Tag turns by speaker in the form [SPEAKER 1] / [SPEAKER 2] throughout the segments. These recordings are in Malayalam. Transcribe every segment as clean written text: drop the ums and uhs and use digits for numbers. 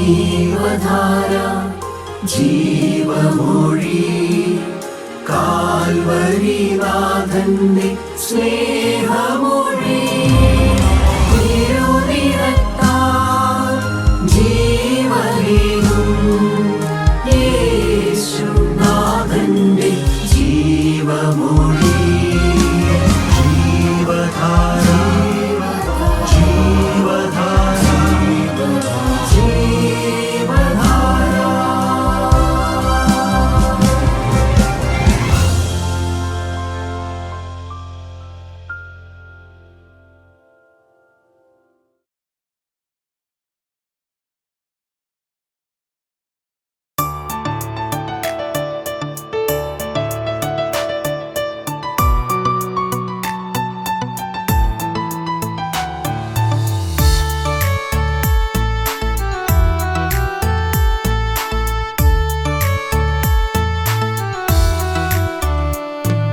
[SPEAKER 1] ജീവധാര ജീവമൊഴി കാൽവരിനാഥന്റെ സ്നേഹമൊഴി തിരുനിറത്താൽ ജീവനേകും യേശുനാഥന്റെ ജീവമൊഴി ജീവധാര ജീവധാര ജീവധാര.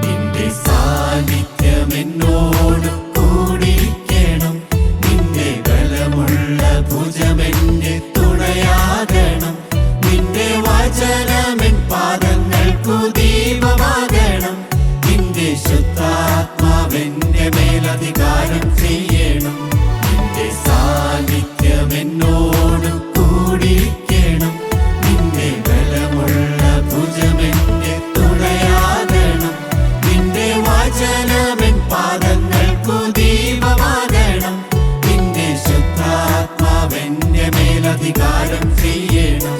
[SPEAKER 1] നിന്റെ സാന്നിധ്യം എന്നോട് കൂടിയിരിക്കണം. നിന്റെ ബലമുള്ള ഭുജമെന്റെ തുണയാകണം. നിന്റെ വചനമെൻ പാദങ്ങൾക്കു ദീപമാകണം. നിന്റെ ശുദ്ധാത്മാവെന്റെ മേലധികാരം ചെയ്യണം. നിന്റെ സാന്നിധ്യം എന്നോട് കൂടിയിരിക്കണം. നിന്റെ ബലമുള്ള ഭുജമെന്റെ തുണയാകണം. നിന്റെ വചനമെൻ പാദങ്ങൾക്കു ദീപമാകണം. നിന്റെ ശുദ്ധാത്മാവെന്റെ മേലധികാരം ചെയ്യണം.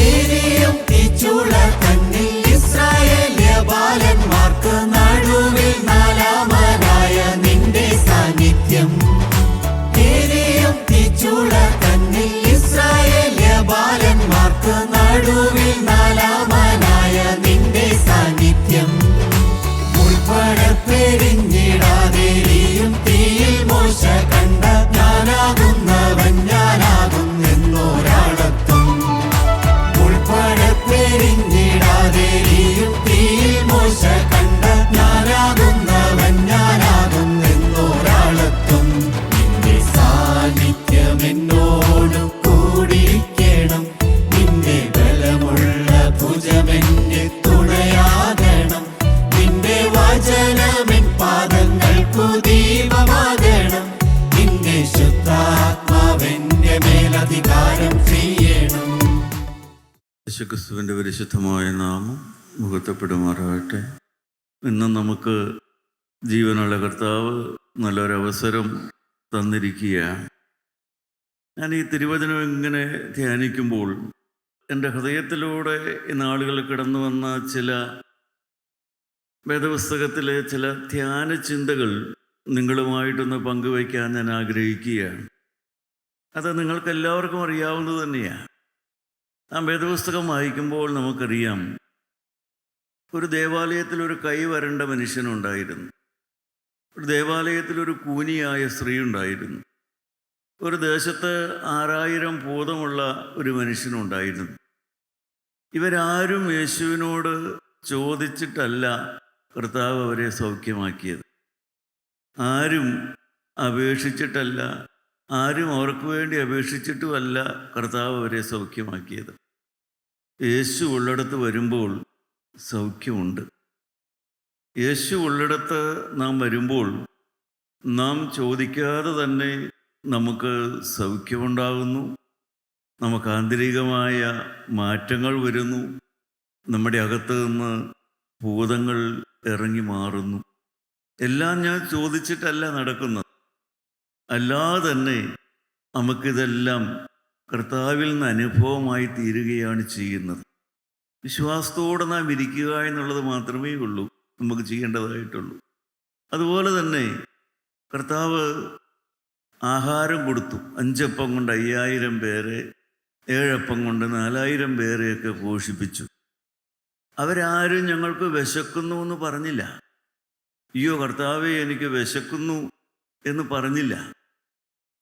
[SPEAKER 1] എരിയും തീച്ചൂള തന്നിൽ ഇസ്രായേല്യ ബാലന്മാർക്ക് നടുവിൽ നാലാമനായ നിന്റെ സാന്നിധ്യം. എരിയും തീച്ചൂള തന്നിൽ ഇസ്രായേല്യ ബാലന്മാർക്ക് നടുവിൽ നാലാമനായ നിന്റെ സാന്നിധ്യം. ഉൾപ്പെടെപ്പെരിഞ്ഞിടാതെരിയും തീയിൽ മോശ കണ്ട ഞാനാകുന്നവൻ ഞാനാകുന്നെന്നൊരാളത്തും. ഉൾപ്പെടെപ്പെരിഞ്ഞിടാതെരിയും തീയിൽ മോശ കണ്ട ഞാനാകുന്നവൻ ഞാനാകുന്നെന്നൊരാളത്തും. നിന്റെ സാന്നിധ്യം എന്നോട് കൂടിയിരിക്കണം. നിന്റെ ബലമുള്ള ഭുജമെന്റെ തുണയാകണം. നിന്റെ വചനമെൻ പാദങ്ങൾക്കു ദീപമാകണം. നിന്റെ ശുദ്ധാത്മാവെന്റെ മേലധികാരം ചെയ്യണം.
[SPEAKER 2] യേശുക്രിസ്തുവിൻ്റെ പരിശുദ്ധമായ നാമം മുഹത്വപ്പെടുമാറാകട്ടെ. ഇന്നും നമുക്ക് ജീവനുള്ള കർത്താവ് നല്ലൊരവസരം തന്നിരിക്കുകയാണ്. ഞാൻ ഈ തിരുവചനം ഇങ്ങനെ ധ്യാനിക്കുമ്പോൾ എൻ്റെ ഹൃദയത്തിലൂടെ ഈ നാളുകൾ കടന്നു വന്ന ചില വേദപുസ്തകത്തിലെ ചില ധ്യാന ചിന്തകൾ നിങ്ങളുമായിട്ടൊന്ന് പങ്കുവയ്ക്കാൻ ഞാൻ ആഗ്രഹിക്കുകയാണ്. അത് നിങ്ങൾക്കെല്ലാവർക്കും അറിയാവുന്നത് തന്നെയാണ്. ആ വേദപുസ്തകം വായിക്കുമ്പോൾ നമുക്കറിയാം, ഒരു ദേവാലയത്തിൽ ഒരു കൈ വരണ്ട മനുഷ്യനുണ്ടായിരുന്നു. ഒരു ദേവാലയത്തിൽ ഒരു കൂനിയായ സ്ത്രീ ഉണ്ടായിരുന്നു. ഒരു ദേശത്ത് 6000 ഭൂതമുള്ള ഒരു മനുഷ്യനുണ്ടായിരുന്നു. ഇവരാരും യേശുവിനോട് ചോദിച്ചിട്ടല്ല കർത്താവ് അവരെ സൗഖ്യമാക്കിയത്. ആരും അപേക്ഷിച്ചിട്ടല്ല, ആരും അവർക്ക് വേണ്ടി അപേക്ഷിച്ചിട്ടുമല്ല കർത്താവ് അവരെ സൗഖ്യമാക്കിയത്. യേശു ഉള്ളിടത്ത് വരുമ്പോൾ സൗഖ്യമുണ്ട്. യേശു ഉള്ളിടത്ത് നാം വരുമ്പോൾ നാം ചോദിക്കാതെ തന്നെ നമുക്ക് സൗഖ്യമുണ്ടാകുന്നു. നമുക്ക് ആന്തരികമായ മാറ്റങ്ങൾ വരുന്നു. നമ്മുടെ അകത്ത് നിന്ന് ഭൂതങ്ങൾ ഇറങ്ങി മാറുന്നു. എല്ലാം ഞാൻ ചോദിച്ചിട്ടല്ല നടക്കുന്നത്. അല്ലാതെ തന്നെ നമുക്കിതെല്ലാം കർത്താവിൽ നിന്ന് അനുഭവമായി തീരുകയാണ് ചെയ്യുന്നത്. വിശ്വാസത്തോടെ നാം ഇരിക്കുക എന്നുള്ളത് മാത്രമേ ഉള്ളൂ നമുക്ക് ചെയ്യേണ്ടതായിട്ടുള്ളൂ. അതുപോലെ തന്നെ കർത്താവ് ആഹാരം കൊടുത്തു. 5 അപ്പം കൊണ്ട് 5000 പേരെ, 7 അപ്പം കൊണ്ട് 4000 പേരെയൊക്കെ പോഷിപ്പിച്ചു. അവരാരും ഞങ്ങൾക്ക് വിശക്കുന്നു എന്ന് പറഞ്ഞില്ല. അയ്യോ കർത്താവേ എനിക്ക് വിശക്കുന്നു എന്ന് പറഞ്ഞില്ല.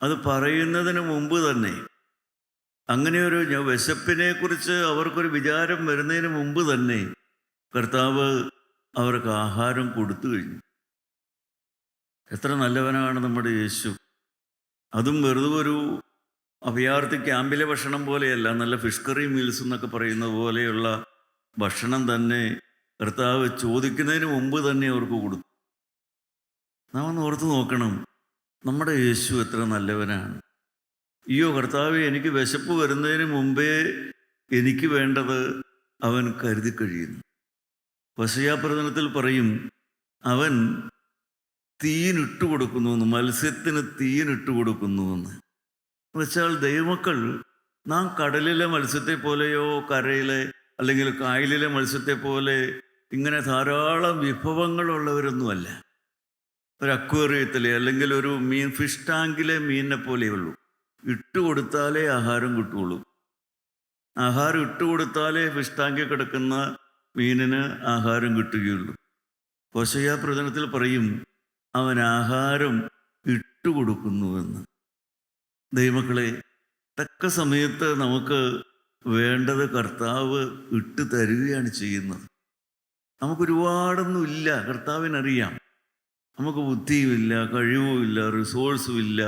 [SPEAKER 2] അത് പറയുന്നതിന് മുമ്പ് തന്നെ, അങ്ങനെയൊരു വിശപ്പിനെക്കുറിച്ച് അവർക്കൊരു വിചാരം വരുന്നതിന് മുമ്പ് തന്നെ കർത്താവ് അവർക്ക് ആഹാരം കൊടുത്തു കഴിഞ്ഞു. എത്ര നല്ലവനാണ് നമ്മുടെ യേശു! അതും വെറുതെ ഒരു അഭയാർത്ഥി ക്യാമ്പിലെ ഭക്ഷണം പോലെയല്ല, നല്ല ഫിഷ് കറി മീൽസ് എന്നൊക്കെ പറയുന്ന പോലെയുള്ള ഭക്ഷണം തന്നെ കർത്താവ് ചോദിക്കുന്നതിന് മുമ്പ് തന്നെ അവർക്ക് കൊടുത്തു. നാം ഒന്ന് ഓർത്ത് നോക്കണം, നമ്മുടെ യേശു എത്ര നല്ലവനാണ്. അയ്യോ കർത്താവെ, എനിക്ക് വിശപ്പ് വരുന്നതിന് മുമ്പേ എനിക്ക് വേണ്ടത് അവൻ കരുതി കഴിയുന്നു. വശയാപ്രവചനത്തിൽ പറയും, അവൻ തീയിനിട്ട് കൊടുക്കുന്നുവെന്ന്, മത്സ്യത്തിന് തീയിനിട്ട് കൊടുക്കുന്നുവെന്ന്. എന്നുവെച്ചാൽ ദൈവമക്കൾ നാം കടലിലെ മത്സ്യത്തെ പോലെയോ കരയിലെ അല്ലെങ്കിൽ കായലിലെ മത്സ്യത്തെ പോലെ ഇങ്ങനെ ധാരാളം വിഭവങ്ങളുള്ളവരൊന്നുമല്ല. ഒരു അക്വേറിയത്തിലെ അല്ലെങ്കിൽ ഒരു ഫിഷ് ടാങ്കിലെ മീനിനെ പോലെയുള്ളൂ. ഇട്ട് കൊടുത്താലേ ആഹാരം കിട്ടുകയുള്ളൂ. ആഹാരം ഇട്ട് കൊടുത്താലേ ഫിഷ് ടാങ്കിൽ കിടക്കുന്ന മീനിന് ആഹാരം കിട്ടുകയുള്ളൂ. ഹോശയ്യാ പ്രവചനത്തിൽ പറയും, അവൻ ആഹാരം ഇട്ടുകൊടുക്കുന്നുവെന്ന്. ദൈവമക്കളെ, തക്ക സമയത്ത് നമുക്ക് വേണ്ടത് കർത്താവ് ഇട്ട് തരികയാണ് ചെയ്യുന്നത്. നമുക്കൊരുപാടൊന്നുമില്ല, കർത്താവിനറിയാം. നമുക്ക് ബുദ്ധിയുമില്ല, കഴിവുമില്ല, റിസോഴ്സുമില്ല,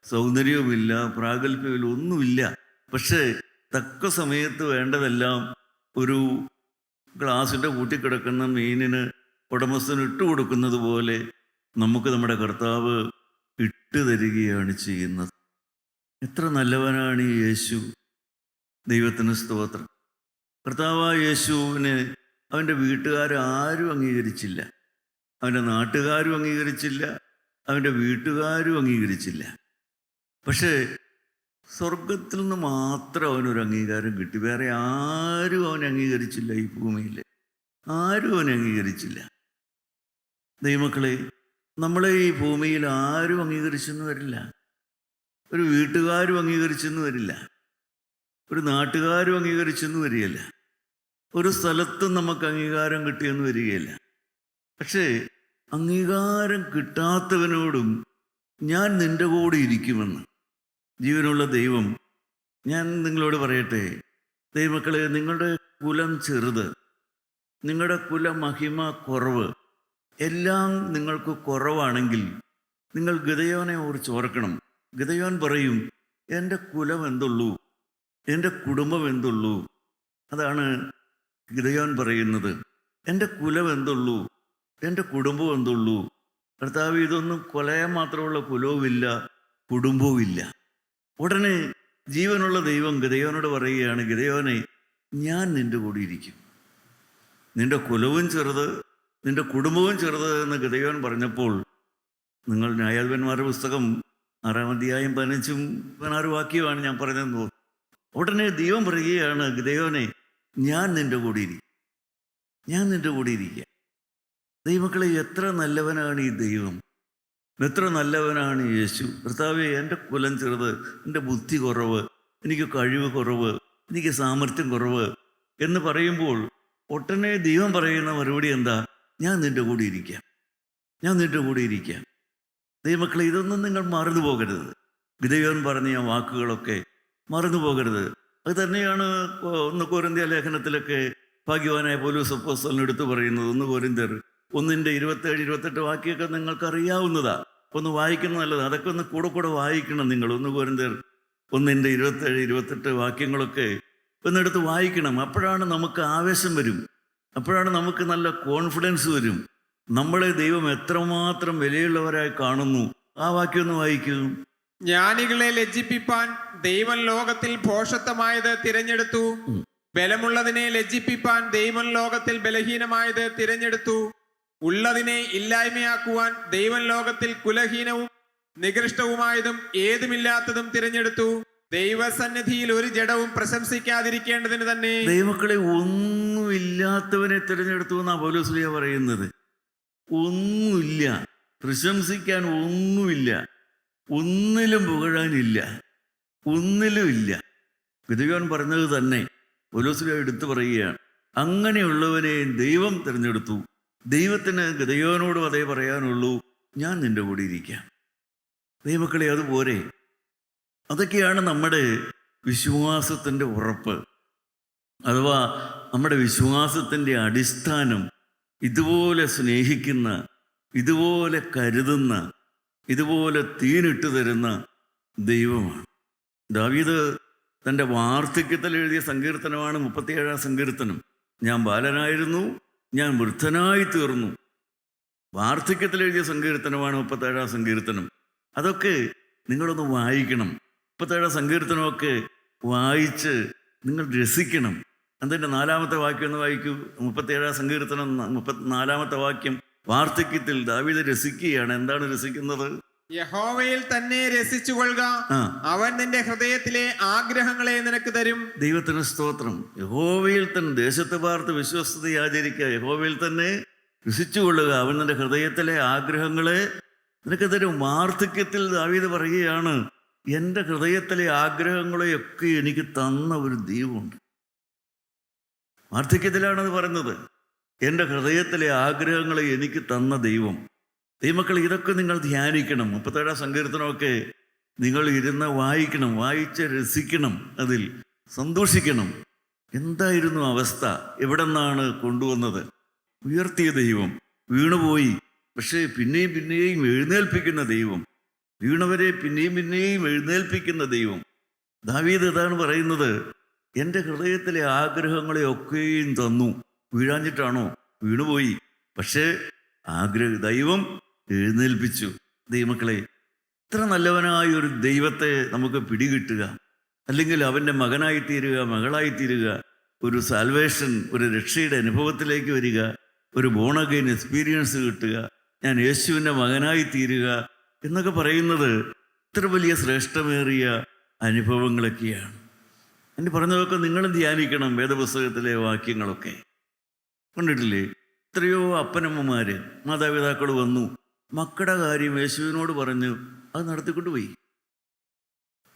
[SPEAKER 2] സൗന്ദര്യവുമില്ല, പ്രാഗൽഭ്യമില്ല, ഒന്നുമില്ല. പക്ഷേ തക്ക സമയത്ത് വേണ്ടതെല്ലാം ഒരു ഗ്ലാസിൻ്റെ കൂട്ടിക്കിടക്കുന്ന മീനിന് ഉടമസ്ഥന് ഇട്ട് കൊടുക്കുന്നത് പോലെ നമുക്ക് നമ്മുടെ കർത്താവ് ഇട്ട് തരികയാണ് ചെയ്യുന്നത്. എത്ര നല്ലവനാണ് ഈ യേശു! ദൈവത്തിന് സ്തോത്രം. കർത്താവായ യേശുവിനെ അവൻ്റെ വീട്ടുകാരും അംഗീകരിച്ചില്ല, അവൻ്റെ നാട്ടുകാരും അംഗീകരിച്ചില്ല, അവൻ്റെ വീട്ടുകാരും അംഗീകരിച്ചില്ല. പക്ഷേ സ്വർഗത്തിൽ നിന്ന് മാത്രം അവനൊരു അംഗീകാരം കിട്ടി. വേറെ ആരും അവനെ അംഗീകരിച്ചില്ല. ഈ ഭൂമിയിൽ ആരും അവനെ അംഗീകരിച്ചില്ല. ദൈവമക്കളെ, നമ്മളെ ഈ ഭൂമിയിൽ ആരും അംഗീകരിച്ചെന്ന് വരില്ല. ഒരു വീട്ടുകാരും അംഗീകരിച്ചെന്ന് വരില്ല, ഒരു നാട്ടുകാരും അംഗീകരിച്ചെന്ന് വരികയില്ല, ഒരു സ്ഥലത്തും നമുക്ക് അംഗീകാരം കിട്ടിയെന്ന് വരികയില്ല. പക്ഷേ അംഗീകാരം കിട്ടാത്തവനോടും ഞാൻ നിൻ്റെ കൂടെ ഇരിക്കുമെന്ന് ജീവനുള്ള ദൈവം, ഞാൻ നിങ്ങളോട് പറയട്ടെ ദൈവമക്കളെ, നിങ്ങളുടെ കുലം ചെറുത്, നിങ്ങളുടെ കുലമഹിമ കുറവ്, എല്ലാം നിങ്ങൾക്ക് കുറവാണെങ്കിൽ നിങ്ങൾ ഗിദെയോനെ ഓർത്ത് ഓർക്കണം. ഗിദെയോൻ പറയും, എൻ്റെ കുലം എന്തുള്ളൂ, എൻ്റെ കുടുംബം എന്തുള്ളൂ. അതാണ് ഗിദെയോൻ പറയുന്നത്. എൻ്റെ കുലം എന്തുള്ളൂ, എൻ്റെ കുടുംബം എന്തുള്ളൂ. കർത്താവ്, ഇതൊന്നും കൊലയാൻ മാത്രമുള്ള കുലവുമില്ല, കുടുംബവുമില്ല. ഉടനെ ജീവനുള്ള ദൈവം ഗിദെയോനോട് പറയുകയാണ്, ഗിദെയോനെ, ഞാൻ നിൻ്റെ കൂടെ ഇരിക്കും. നിൻ്റെ കുലവും ചെറുത്, നിൻ്റെ കുടുംബവും ചെറുത് എന്ന് ഗിദെയോൻ പറഞ്ഞപ്പോൾ, നിങ്ങൾ ന്യായാധിപന്മാരുടെ പുസ്തകം 6-ാം അധ്യായം 15-16 വാക്യമാണ് ഞാൻ പറഞ്ഞതെന്ന് തോന്നുന്നു. ഉടനെ ദൈവം പറയുകയാണ്, ഗിദെയോനെ, ഞാൻ നിൻ്റെ കൂടെ ഇരിക്കും, ഞാൻ നിൻ്റെ കൂടെ ഇരിക്കുക. ദൈവമക്കളെ, എത്ര നല്ലവനാണ് ഈ ദൈവം, എത്ര നല്ലവനാണ് യേശു. കർത്താവേ, എൻ്റെ കുലം ചെറുത്, എൻ്റെ ബുദ്ധി കുറവ്, എനിക്ക് കഴിവ് കുറവ്, എനിക്ക് സാമർഥ്യം കുറവ് എന്ന് പറയുമ്പോൾ ഒട്ടനെ ദൈവം പറയുന്ന മറുപടി എന്താ? ഞാൻ നിൻ്റെ കൂടെ ഇരിക്കാം, ഞാൻ നിൻ്റെ കൂടെ ഇരിക്കാം. ദൈവമക്കളെ, ഇതൊന്നും നിങ്ങൾ മറന്നു പോകരുത്. ഗിദെയോൻ പറഞ്ഞ ആ വാക്കുകളൊക്കെ മറന്നു പോകരുത്. അത് തന്നെയാണ് 1 കൊരിന്ത്യർ ലേഖനത്തിലൊക്കെ ഭാഗ്യവാനായ പൗലോസ് അപ്പോസ്തലൻ എടുത്തു പറയുന്നത്. 1 കൊരിന്ത്യർ 1:27-28 വാക്യമൊക്കെ നിങ്ങൾക്കറിയാവുന്നതാ. ഒന്ന് വായിക്കുന്നത് നല്ലത്. അതൊക്കെ ഒന്ന് കൂടെ വായിക്കണം നിങ്ങൾ. 1 കൊരിന്ത്യർ 1:27-28 വാക്യങ്ങളൊക്കെ ഒന്നെടുത്ത് വായിക്കണം. അപ്പോഴാണ് നമുക്ക് ആവേശം വരും, അപ്പോഴാണ് നമുക്ക് നല്ല കോൺഫിഡൻസ് വരും. നമ്മളെ ദൈവം എത്രമാത്രം വിലയുള്ളവരായി കാണുന്നു. ആ വാക്യം ഒന്ന് വായിക്കൂ.
[SPEAKER 3] ജ്ഞാനികളെ ലജ്ജിപ്പിപ്പാൻ ദൈവം ലോകത്തിൽ ഭോഷത്വമായത് തിരഞ്ഞെടുത്തു, ബലമുള്ളതിനെ ലജ്ജിപ്പിപ്പാൻ ദൈവം ലോകത്തിൽ ബലഹീനമായത് തിരഞ്ഞെടുത്തു, ഉള്ളതിനെ ഇല്ലായ്മയാക്കുവാൻ ദൈവം ലോകത്തിൽ കുലഹീനവും നികൃഷ്ടവുമായതും ഏതുമില്ലാത്തതും തിരഞ്ഞെടുത്തു, ദൈവസന്നിധിയിൽ ഒരു ജഡവും പ്രശംസിക്കാതിരിക്കേണ്ടതിന് തന്നെ.
[SPEAKER 2] ദൈവമക്കളെ, ഒന്നുമില്ലാത്തവനെ തിരഞ്ഞെടുത്തു എന്നാ പൗലോസ് പറയുന്നത്. ഒന്നുമില്ല, പ്രശംസിക്കാൻ ഒന്നുമില്ല, ഒന്നിലും പുകഴാനില്ല, ഒന്നിലുമില്ല. ഗിദെയോൻ പറഞ്ഞത് തന്നെ പൗലോസ് എടുത്തു പറയുകയാണ്. അങ്ങനെയുള്ളവനെ ദൈവം തിരഞ്ഞെടുത്തു. ദൈവത്തിന് ഗിദെയോനോടും അതേ പറയാനുള്ളൂ, ഞാൻ നിൻ്റെ കൂടെ ഇരിക്കാം, ദൈവമക്കളെ, അതുപോലെ അതൊക്കെയാണ് നമ്മുടെ വിശ്വാസത്തിൻ്റെ ഉറപ്പ്, അഥവാ നമ്മുടെ വിശ്വാസത്തിൻ്റെ അടിസ്ഥാനം. ഇതുപോലെ സ്നേഹിക്കുന്ന, ഇതുപോലെ കരുതുന്ന, ഇതുപോലെ തീനിട്ട് തരുന്ന ദൈവമാണ്. ദാവീദ് തൻ്റെ വാർദ്ധക്യത്തിൽ എഴുതിയ സങ്കീർത്തനമാണ് 37-ാം സങ്കീർത്തനം. ഞാൻ ബാലനായിരുന്നു, ഞാൻ വൃദ്ധനായി തീർന്നു. വാർദ്ധക്യത്തിൽ എഴുതിയ സങ്കീർത്തനമാണ് 37-ാം സങ്കീർത്തനം. അതൊക്കെ നിങ്ങളൊന്ന് വായിക്കണം. 37-ാം സങ്കീർത്തനമൊക്കെ വായിച്ച് നിങ്ങൾ രസിക്കണം. അതിൻ്റെ 4-ാമത്തെ വാക്യം ഒന്ന് വായിക്കൂ. 37-ാം സങ്കീർത്തനം 4-ാമത്തെ വാക്യം. വാർദ്ധക്യത്തിൽ ദാവീദ് രസിക്കുകയാണ്. എന്താണ് രസിക്കുന്നത്?
[SPEAKER 3] യഹോവയിൽ തന്നെ രസിച്ചുകൊള്ളുക, അവൻ നിന്റെ ഹൃദയത്തിലെ ആഗ്രഹങ്ങളെ നിനക്ക് തരും.
[SPEAKER 2] ദൈവത്തിന് സ്തോത്രം. യഹോവയിൽ തന്നെ ദേശത്ത് പാർത്ത് വിശ്വസ്തത ആചരിക്കുക. യഹോവയിൽ തന്നെ രസിച്ചുകൊള്ളുക, അവൻ നിന്റെ ഹൃദയത്തിലെ ആഗ്രഹങ്ങളെ നിനക്ക് തരും. വാർദ്ധക്യത്തിൽ ദാവീദ് പറയുകയാണ്, എൻ്റെ ഹൃദയത്തിലെ ആഗ്രഹങ്ങളെയൊക്കെ എനിക്ക് തന്ന ഒരു ദൈവമുണ്ട്. വാർദ്ധക്യത്തിലാണത് പറയുന്നത്. എൻ്റെ ഹൃദയത്തിലെ ആഗ്രഹങ്ങളെ എനിക്ക് തന്ന ദൈവം. ദൈവമക്കൾ, ഇതൊക്കെ നിങ്ങൾ ധ്യാനിക്കണം. 37-ാം സങ്കീർത്തനമൊക്കെ നിങ്ങൾ ഇരുന്ന് വായിക്കണം, വായിച്ച് രസിക്കണം, അതിൽ സന്തോഷിക്കണം. എന്തായിരുന്നു അവസ്ഥ? എവിടെ നിന്നാണ് കൊണ്ടുവന്നത്? ഉയർത്തിയ ദൈവം. വീണുപോയി, പക്ഷേ പിന്നെയും പിന്നെയും എഴുന്നേൽപ്പിക്കുന്ന ദൈവം. വീണവരെ പിന്നെയും പിന്നെയും എഴുന്നേൽപ്പിക്കുന്ന ദൈവം. ദാവീദ് ഇതാണ് പറയുന്നത്, എൻ്റെ ഹൃദയത്തിലെ ആഗ്രഹങ്ങളെയൊക്കെയും തന്നു. വീഴാഞ്ഞിട്ടാണോ? വീണുപോയി, പക്ഷേ ദൈവം എഴുന്നേൽപ്പിച്ചു. ദൈവമക്കളെ, ഇത്ര നല്ലവനായ ഒരു ദൈവത്തെ നമുക്ക് പിടികിട്ടുക, അല്ലെങ്കിൽ അവൻ്റെ മകനായിത്തീരുക, മകളായിത്തീരുക, ഒരു സാൽവേഷൻ, ഒരു രക്ഷയുടെ അനുഭവത്തിലേക്ക് വരിക, ഒരു ബോൺ അഗെയിൻ എക്സ്പീരിയൻസ് കിട്ടുക, ഞാൻ യേശുവിൻ്റെ മകനായിത്തീരുക എന്നൊക്കെ പറയുന്നത് ഇത്ര വലിയ ശ്രേഷ്ഠമേറിയ അനുഭവങ്ങളൊക്കെയാണ്. എന്ന് പറഞ്ഞതൊക്കെ നിങ്ങളും ധ്യാനിക്കണം. വേദപുസ്തകത്തിലെ വാക്യങ്ങളൊക്കെ കണ്ടിട്ടില്ലേ? എത്രയോ അപ്പനമ്മമാർ, മാതാപിതാക്കൾ വന്നു, മക്കളുടെ കാര്യം യേശുവിനോട് പറഞ്ഞു, അത് നടത്തിക്കൊണ്ടുപോയി.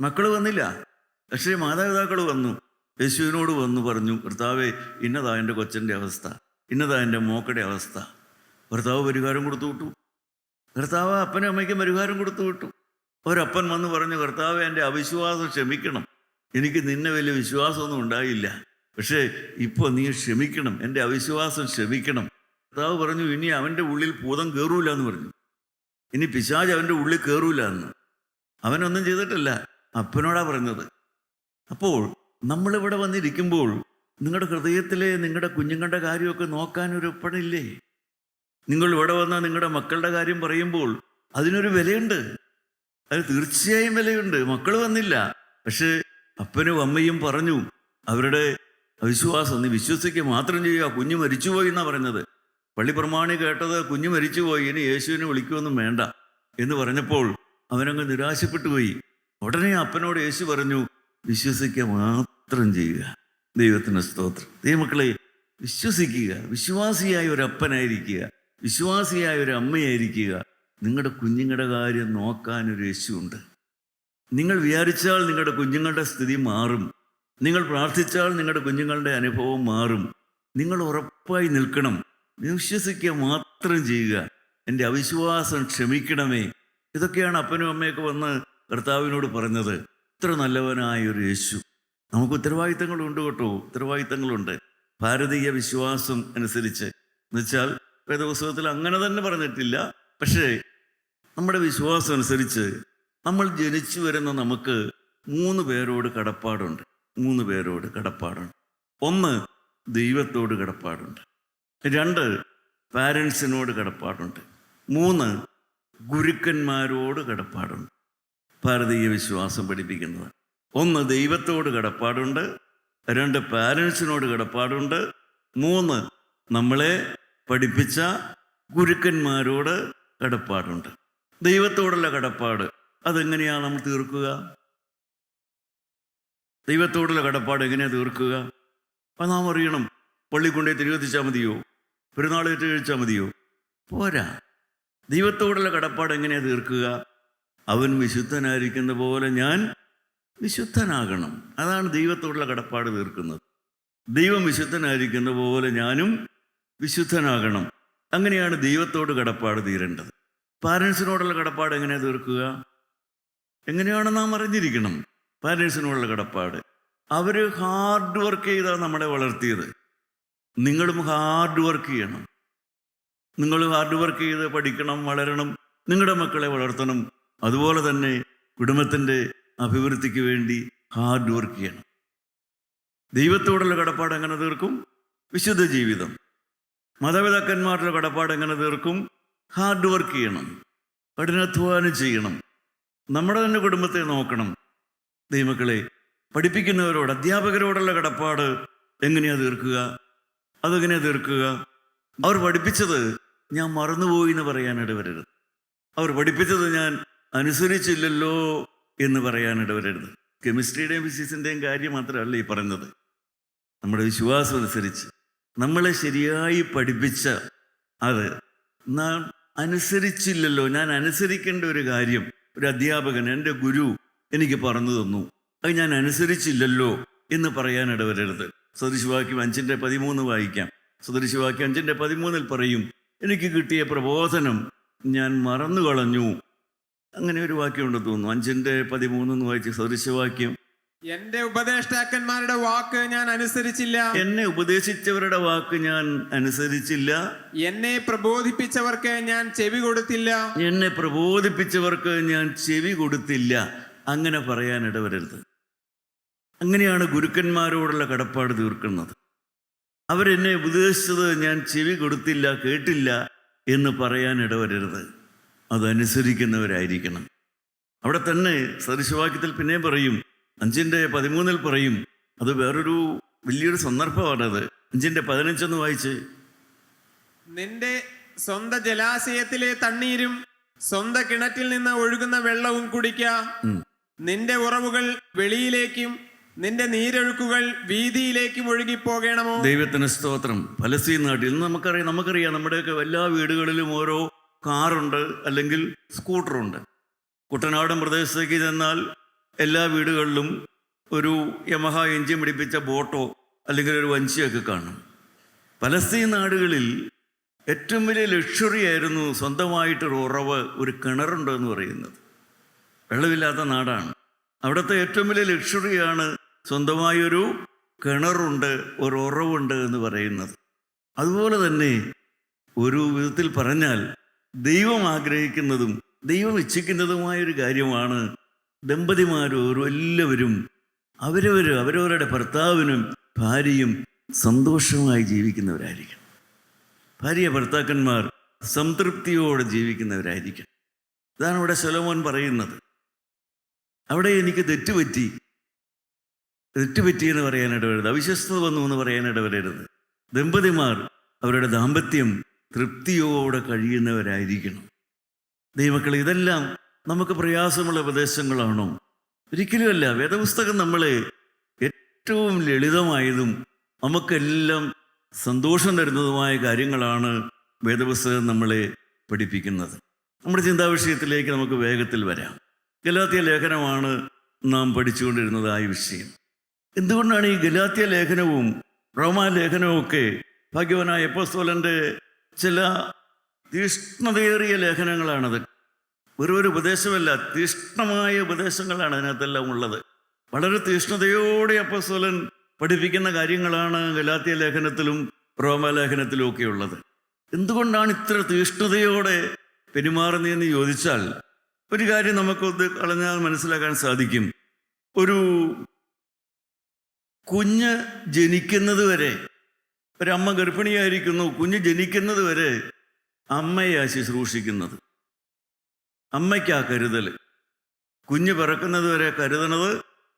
[SPEAKER 2] മക്കൾ വന്നില്ല, പക്ഷേ മാതാപിതാക്കൾ വന്നു, യേശുവിനോട് വന്നു പറഞ്ഞു, കർത്താവേ, ഇന്നതാ എൻ്റെ കൊച്ചൻ്റെ അവസ്ഥ, ഇന്നതാ എൻ്റെ മോക്കടെ അവസ്ഥ. ഭർത്താവ് പരിഹാരം കൊടുത്തു വിട്ടു. കർത്താവ് അപ്പനും അമ്മയ്ക്കും പരിഹാരം കൊടുത്തു വിട്ടു. ഒരപ്പൻ വന്ന് പറഞ്ഞു, കർത്താവേ, എൻ്റെ അവിശ്വാസം ക്ഷമിക്കണം, എനിക്ക് നിന്നെ വലിയ വിശ്വാസമൊന്നും ഉണ്ടായില്ല, പക്ഷേ ഇപ്പോൾ നീ ക്ഷമിക്കണം, എൻ്റെ അവിശ്വാസം ക്ഷമിക്കണം. കർത്താവ് പറഞ്ഞു, ഇനി അവൻ്റെ ഉള്ളിൽ ഭൂതം കയറൂല എന്ന് പറഞ്ഞു. ഇനി പിശാച് അവൻ്റെ ഉള്ളിൽ കയറൂല എന്ന്. അവനൊന്നും ചെയ്തിട്ടില്ല, അപ്പനോടാ പറഞ്ഞത്. അപ്പോൾ നമ്മളിവിടെ വന്നിരിക്കുമ്പോൾ നിങ്ങളുടെ ഹൃദയത്തിലെ നിങ്ങളുടെ കുഞ്ഞുങ്ങളുടെ കാര്യമൊക്കെ നോക്കാനൊരു ഒപ്പണില്ലേ? നിങ്ങൾ ഇവിടെ വന്നാൽ നിങ്ങളുടെ മക്കളുടെ കാര്യം പറയുമ്പോൾ അതിനൊരു വിലയുണ്ട്, അത് തീർച്ചയായും വിലയുണ്ട്. മക്കൾ വന്നില്ല, പക്ഷേ അപ്പനും അമ്മയും പറഞ്ഞു, അവരുടെ അവിശ്വാസം നീ വിശ്വസിക്കുക മാത്രം ചെയ്യുക, കുഞ്ഞ് മരിച്ചുപോയി എന്നാണ് പറഞ്ഞത്. പള്ളി പ്രമാണി കേട്ടത് കുഞ്ഞ് മരിച്ചുപോയി, ഇനി യേശുവിനെ വിളിക്കുമൊന്നും വേണ്ട എന്ന് പറഞ്ഞപ്പോൾ അവനങ്ങ് നിരാശപ്പെട്ടു പോയി. ഉടനെ അപ്പനോട് യേശു പറഞ്ഞു, വിശ്വസിക്കുക മാത്രം ചെയ്യുക. ദൈവത്തിന് സ്തോത്രം. ദൈവമക്കളെ, വിശ്വസിക്കുക, വിശ്വാസിയായ ഒരു അപ്പനായിരിക്കുക, വിശ്വാസിയായ ഒരു അമ്മയായിരിക്കുക. നിങ്ങളുടെ കുഞ്ഞുങ്ങളുടെ കാര്യം നോക്കാനൊരു യേശുവുണ്ട്. നിങ്ങൾ വിചാരിച്ചാൽ നിങ്ങളുടെ കുഞ്ഞുങ്ങളുടെ സ്ഥിതി മാറും. നിങ്ങൾ പ്രാർത്ഥിച്ചാൽ നിങ്ങളുടെ കുഞ്ഞുങ്ങളുടെ അനുഭവം മാറും. നിങ്ങൾ ഉറപ്പായി നിൽക്കണം, വിശ്വസിക്കുക മാത്രം ചെയ്യുക. എൻ്റെ അവിശ്വാസം ക്ഷമിക്കണമേ. ഇതൊക്കെയാണ് അപ്പനും അമ്മയൊക്കെ വന്ന് കർത്താവിനോട് പറഞ്ഞത്. ഇത്ര നല്ലവനായ ഒരു യേശു. നമുക്ക് ഉത്തരവാദിത്തങ്ങളുണ്ട് കേട്ടോ, ഉത്തരവാദിത്തങ്ങളുണ്ട്. ഭാരതീയ വിശ്വാസം അനുസരിച്ച് എന്നുവെച്ചാൽ വേദപുസ്തകത്തിൽ അങ്ങനെ തന്നെ പറഞ്ഞിട്ടില്ല, പക്ഷേ നമ്മുടെ വിശ്വാസം അനുസരിച്ച് നമ്മൾ ജനിച്ചു വരുന്ന നമുക്ക് 3 പേരോട് കടപ്പാടുണ്ട്. 3 പേരോട് കടപ്പാടുണ്ട്. 1, ദൈവത്തോട് കടപ്പാടുണ്ട്. 2, പാരൻസിനോട് കടപ്പാടുണ്ട്. 3, ഗുരുക്കന്മാരോട് കടപ്പാടുണ്ട്. ഭാരതീയ വിശ്വാസം പഠിപ്പിക്കുന്നത് 1, ദൈവത്തോട് കടപ്പാടുണ്ട്. 2, പാരൻസിനോട് കടപ്പാടുണ്ട്. 3, നമ്മളെ പഠിപ്പിച്ച ഗുരുക്കന്മാരോട് കടപ്പാടുണ്ട്. ദൈവത്തോടുള്ള കടപ്പാട് അതെങ്ങനെയാണ് നമ്മൾ തീർക്കുക? ദൈവത്തോടുള്ള കടപ്പാട് എങ്ങനെയാണ് തീർക്കുക? അപ്പം നാം അറിയണം. പള്ളി കൊണ്ടേ തിരികെത്തിച്ചാൽ മതിയോ? പെരുന്നാളേറ്റ് കഴിച്ചാൽ മതിയോ? പോരാ. ദൈവത്തോടുള്ള കടപ്പാട് എങ്ങനെയാണ് തീർക്കുക? അവൻ വിശുദ്ധനായിരിക്കുന്ന പോലെ ഞാൻ വിശുദ്ധനാകണം. അതാണ് ദൈവത്തോടുള്ള കടപ്പാട് തീർക്കുന്നത്. ദൈവം വിശുദ്ധനായിരിക്കുന്ന പോലെ ഞാനും വിശുദ്ധനാകണം. അങ്ങനെയാണ് ദൈവത്തോട് കടപ്പാട് തീരേണ്ടത്. പാരൻസിനോടുള്ള കടപ്പാട് എങ്ങനെയാണ് തീർക്കുക? എങ്ങനെയാണ് നാം അറിഞ്ഞിരിക്കണം? പാരൻസിനുള്ള കടപ്പാട്. അവർ ഹാർഡ് വർക്ക് ചെയ്താണ് നമ്മളെ വളർത്തിയത്. നിങ്ങളും ഹാർഡ് വർക്ക് ചെയ്യണം. നിങ്ങൾ ഹാർഡ് വർക്ക് ചെയ്ത് പഠിക്കണം, വളരണം, നിങ്ങളുടെ മക്കളെ വളർത്തണം. അതുപോലെ തന്നെ കുടുംബത്തിൻ്റെ അഭിവൃദ്ധിക്ക് വേണ്ടി ഹാർഡ് വർക്ക് ചെയ്യണം. ദൈവത്തോടുള്ള കടപ്പാട് എങ്ങനെ തീർക്കും? വിശുദ്ധ ജീവിതം. മാതാപിതാക്കന്മാരുടെ കടപ്പാട് എങ്ങനെ തീർക്കും? ഹാർഡ് വർക്ക് ചെയ്യണം, കഠിനാധ്വാനം ചെയ്യണം, നമ്മുടെ തന്നെ കുടുംബത്തെ നോക്കണം. ദൈവമക്കളെ, പഠിപ്പിക്കുന്നവരോട്, അധ്യാപകരോടുള്ള കടപ്പാട് എങ്ങനെയാണ് തീർക്കുക? അതെങ്ങനെയാണ് തീർക്കുക? അവർ പഠിപ്പിച്ചത് ഞാൻ മറന്നുപോയി എന്ന് പറയാനിട വരരുത്. അവർ പഠിപ്പിച്ചത് ഞാൻ അനുസരിച്ചില്ലല്ലോ എന്ന് പറയാനിട വരരുത്. കെമിസ്ട്രിയുടെയും ഫിസിക്സിൻ്റെയും കാര്യം മാത്രമല്ല ഈ പറയുന്നത്. നമ്മുടെ വിശ്വാസം അനുസരിച്ച് നമ്മളെ ശരിയായി പഠിപ്പിച്ച അത് നാം അനുസരിച്ചില്ലല്ലോ. ഞാൻ അനുസരിക്കേണ്ട ഒരു കാര്യം ഒരു അധ്യാപകൻ, എൻ്റെ ഗുരു എനിക്ക് പറഞ്ഞു തന്നു, അത് ഞാൻ അനുസരിച്ചില്ലല്ലോ എന്ന് പറയാനിട വരരുത്. സദൃശവാക്യം 5:13 വായിക്കാം. സദൃശവാക്യം 5:13 പറയും, എനിക്ക് കിട്ടിയ പ്രബോധനം ഞാൻ മറന്നു കളഞ്ഞു. അങ്ങനെ ഒരു വാക്യമുണ്ട് തോന്നുന്നു. 5:13 വായിച്ച് സദൃശവാക്യം.
[SPEAKER 3] എന്റെ ഉപദേഷ്ടാക്കന്മാരുടെ വാക്ക് ഞാൻ അനുസരിച്ചില്ല,
[SPEAKER 2] എന്നെ ഉപദേശിച്ചവരുടെ വാക്ക് ഞാൻ അനുസരിച്ചില്ല,
[SPEAKER 3] എന്നെ പ്രബോധിപ്പിച്ചവർക്ക് ഞാൻ ചെവി കൊടുത്തില്ല,
[SPEAKER 2] എന്നെ പ്രബോധിപ്പിച്ചവർക്ക് ഞാൻ ചെവി കൊടുത്തില്ല. അങ്ങനെ പറയാനിട വരരുത്. അങ്ങനെയാണ് ഗുരുക്കന്മാരോടുള്ള കടപ്പാട് തീർക്കുന്നത്. അവരെന്നെ ഉപദേശിച്ചത് ഞാൻ ചെവി കൊടുത്തില്ല, കേട്ടില്ല എന്ന് പറയാനിട വരരുത്. അതനുസരിക്കുന്നവരായിരിക്കണം. അവിടെ തന്നെ സദൃശവാക്യത്തിൽ പിന്നെ പറയും, 5:13 പറയും, അത് വേറൊരു വലിയൊരു സന്ദർഭമാണത്. 5:15 വായിച്ച്.
[SPEAKER 3] നിന്റെ സ്വന്തം ജലാശയത്തിലെ തണ്ണീരും സ്വന്തം കിണറ്റിൽ നിന്ന് ഒഴുകുന്ന വെള്ളവും കുടിക്ക. നിന്റെ ഉറവുകൾ വെളിയിലേക്കും നിന്റെ നീരൊഴുക്കുകൾ വീതിയിലേക്കും ഒഴുകിപ്പോകണമോ?
[SPEAKER 2] ദൈവത്തിന് സ്തോത്രം. പലസ്തീൻ നാട്ടിൽ നമുക്കറിയാം നമ്മുടെയൊക്കെ എല്ലാ വീടുകളിലും ഓരോ കാറുണ്ട്, അല്ലെങ്കിൽ സ്കൂട്ടറുണ്ട്. കുട്ടനാടൻ പ്രദേശത്തേക്ക് ചെന്നാൽ എല്ലാ വീടുകളിലും ഒരു യമഹ എഞ്ചിൻ പിടിപ്പിച്ച ബോട്ടോ അല്ലെങ്കിൽ ഒരു വഞ്ചിയൊക്കെ കാണും. പലസ്തീൻ നാടുകളിൽ ഏറ്റവും വലിയ ലക്ഷറി ആയിരുന്നു സ്വന്തമായിട്ടൊരു ഉറവ്, ഒരു കിണറുണ്ട് എന്ന് പറയുന്നത്. വെള്ളമില്ലാത്ത നാടാണ്. അവിടുത്തെ ഏറ്റവും വലിയ ലക്ഷറിയാണ് സ്വന്തമായൊരു കിണറുണ്ട്, ഒരു ഉറവുണ്ട് എന്ന് പറയുന്നത്. അതുപോലെ തന്നെ ഒരു വിധത്തിൽ പറഞ്ഞാൽ ദൈവം ആഗ്രഹിക്കുന്നതും ദൈവം ഇച്ഛിക്കുന്നതുമായൊരു കാര്യമാണ് ദമ്പതിമാരോരും എല്ലാവരും അവരവരുടെ ഭർത്താവിനും ഭാര്യയും സന്തോഷമായി ജീവിക്കുന്നവരായിരിക്കണം. ഭാര്യ ഭർത്താക്കന്മാർ സംതൃപ്തിയോടെ ജീവിക്കുന്നവരായിരിക്കണം. ഇതാണ് ഇവിടെ ശലോമോൻ പറയുന്നത്. അവിടെ എനിക്ക് തെറ്റുപറ്റിയെന്ന് പറയാനിട വരരുത്, അവിശ്വസ്തത വന്നു എന്ന് പറയാനിട വരരുത്. ദമ്പതിമാർ അവരുടെ ദാമ്പത്യം തൃപ്തിയോടെ കഴിയുന്നവരായിരിക്കണം. ദൈവമക്കളെ, ഇതെല്ലാം നമുക്ക് പ്രയാസമുള്ള ഉപദേശങ്ങളാണോ? ഒരിക്കലുമല്ല. വേദപുസ്തകം നമ്മളെ ഏറ്റവും ലളിതമായതും നമുക്കെല്ലാം സന്തോഷം തരുന്നതുമായ കാര്യങ്ങളാണ് വേദപുസ്തകം നമ്മളെ പഠിപ്പിക്കുന്നത്. നമ്മുടെ ചിന്താവിഷയത്തിലേക്ക് നമുക്ക് വേഗത്തിൽ വരാം. ഗലാത്യ ലേഖനമാണ് നാം പഠിച്ചുകൊണ്ടിരുന്നത്. ആ വിഷയം എന്തുകൊണ്ടാണ് ഈ ഗലാത്യ ലേഖനവും റോമാലേഖനവും ഒക്കെ ഭാഗ്യവാനായ അപ്പോസ്തലൻ്റെ ചില തീഷ്ണതയേറിയ ലേഖനങ്ങളാണത്. ഒരു ഉപദേശമല്ല, തീഷ്ണമായ ഉപദേശങ്ങളാണ് അതിനകത്തെല്ലാം ഉള്ളത്. വളരെ തീഷ്ണതയോടെ അപ്പോസ്തലൻ പഠിപ്പിക്കുന്ന കാര്യങ്ങളാണ് ഗലാത്യ ലേഖനത്തിലും റോമാലേഖനത്തിലും ഒക്കെ ഉള്ളത്. എന്തുകൊണ്ടാണ് ഇത്ര തീഷ്ണതയോടെ പെരുമാറുന്നതെന്ന് ചോദിച്ചാൽ ഒരു കാര്യം നമുക്കൊന്ന് കളഞ്ഞാൽ മനസ്സിലാക്കാൻ സാധിക്കും. ഒരു കുഞ്ഞ് ജനിക്കുന്നത് വരെ, ഒരമ്മ ഗർഭിണിയായിരിക്കുന്നു, കുഞ്ഞ് ജനിക്കുന്നത് വരെ അമ്മയാ ശുശ്രൂഷിക്കുന്നത്, അമ്മയ്ക്കാ കരുതൽ. കുഞ്ഞ് പിറക്കുന്നത് വരെ കരുതണത്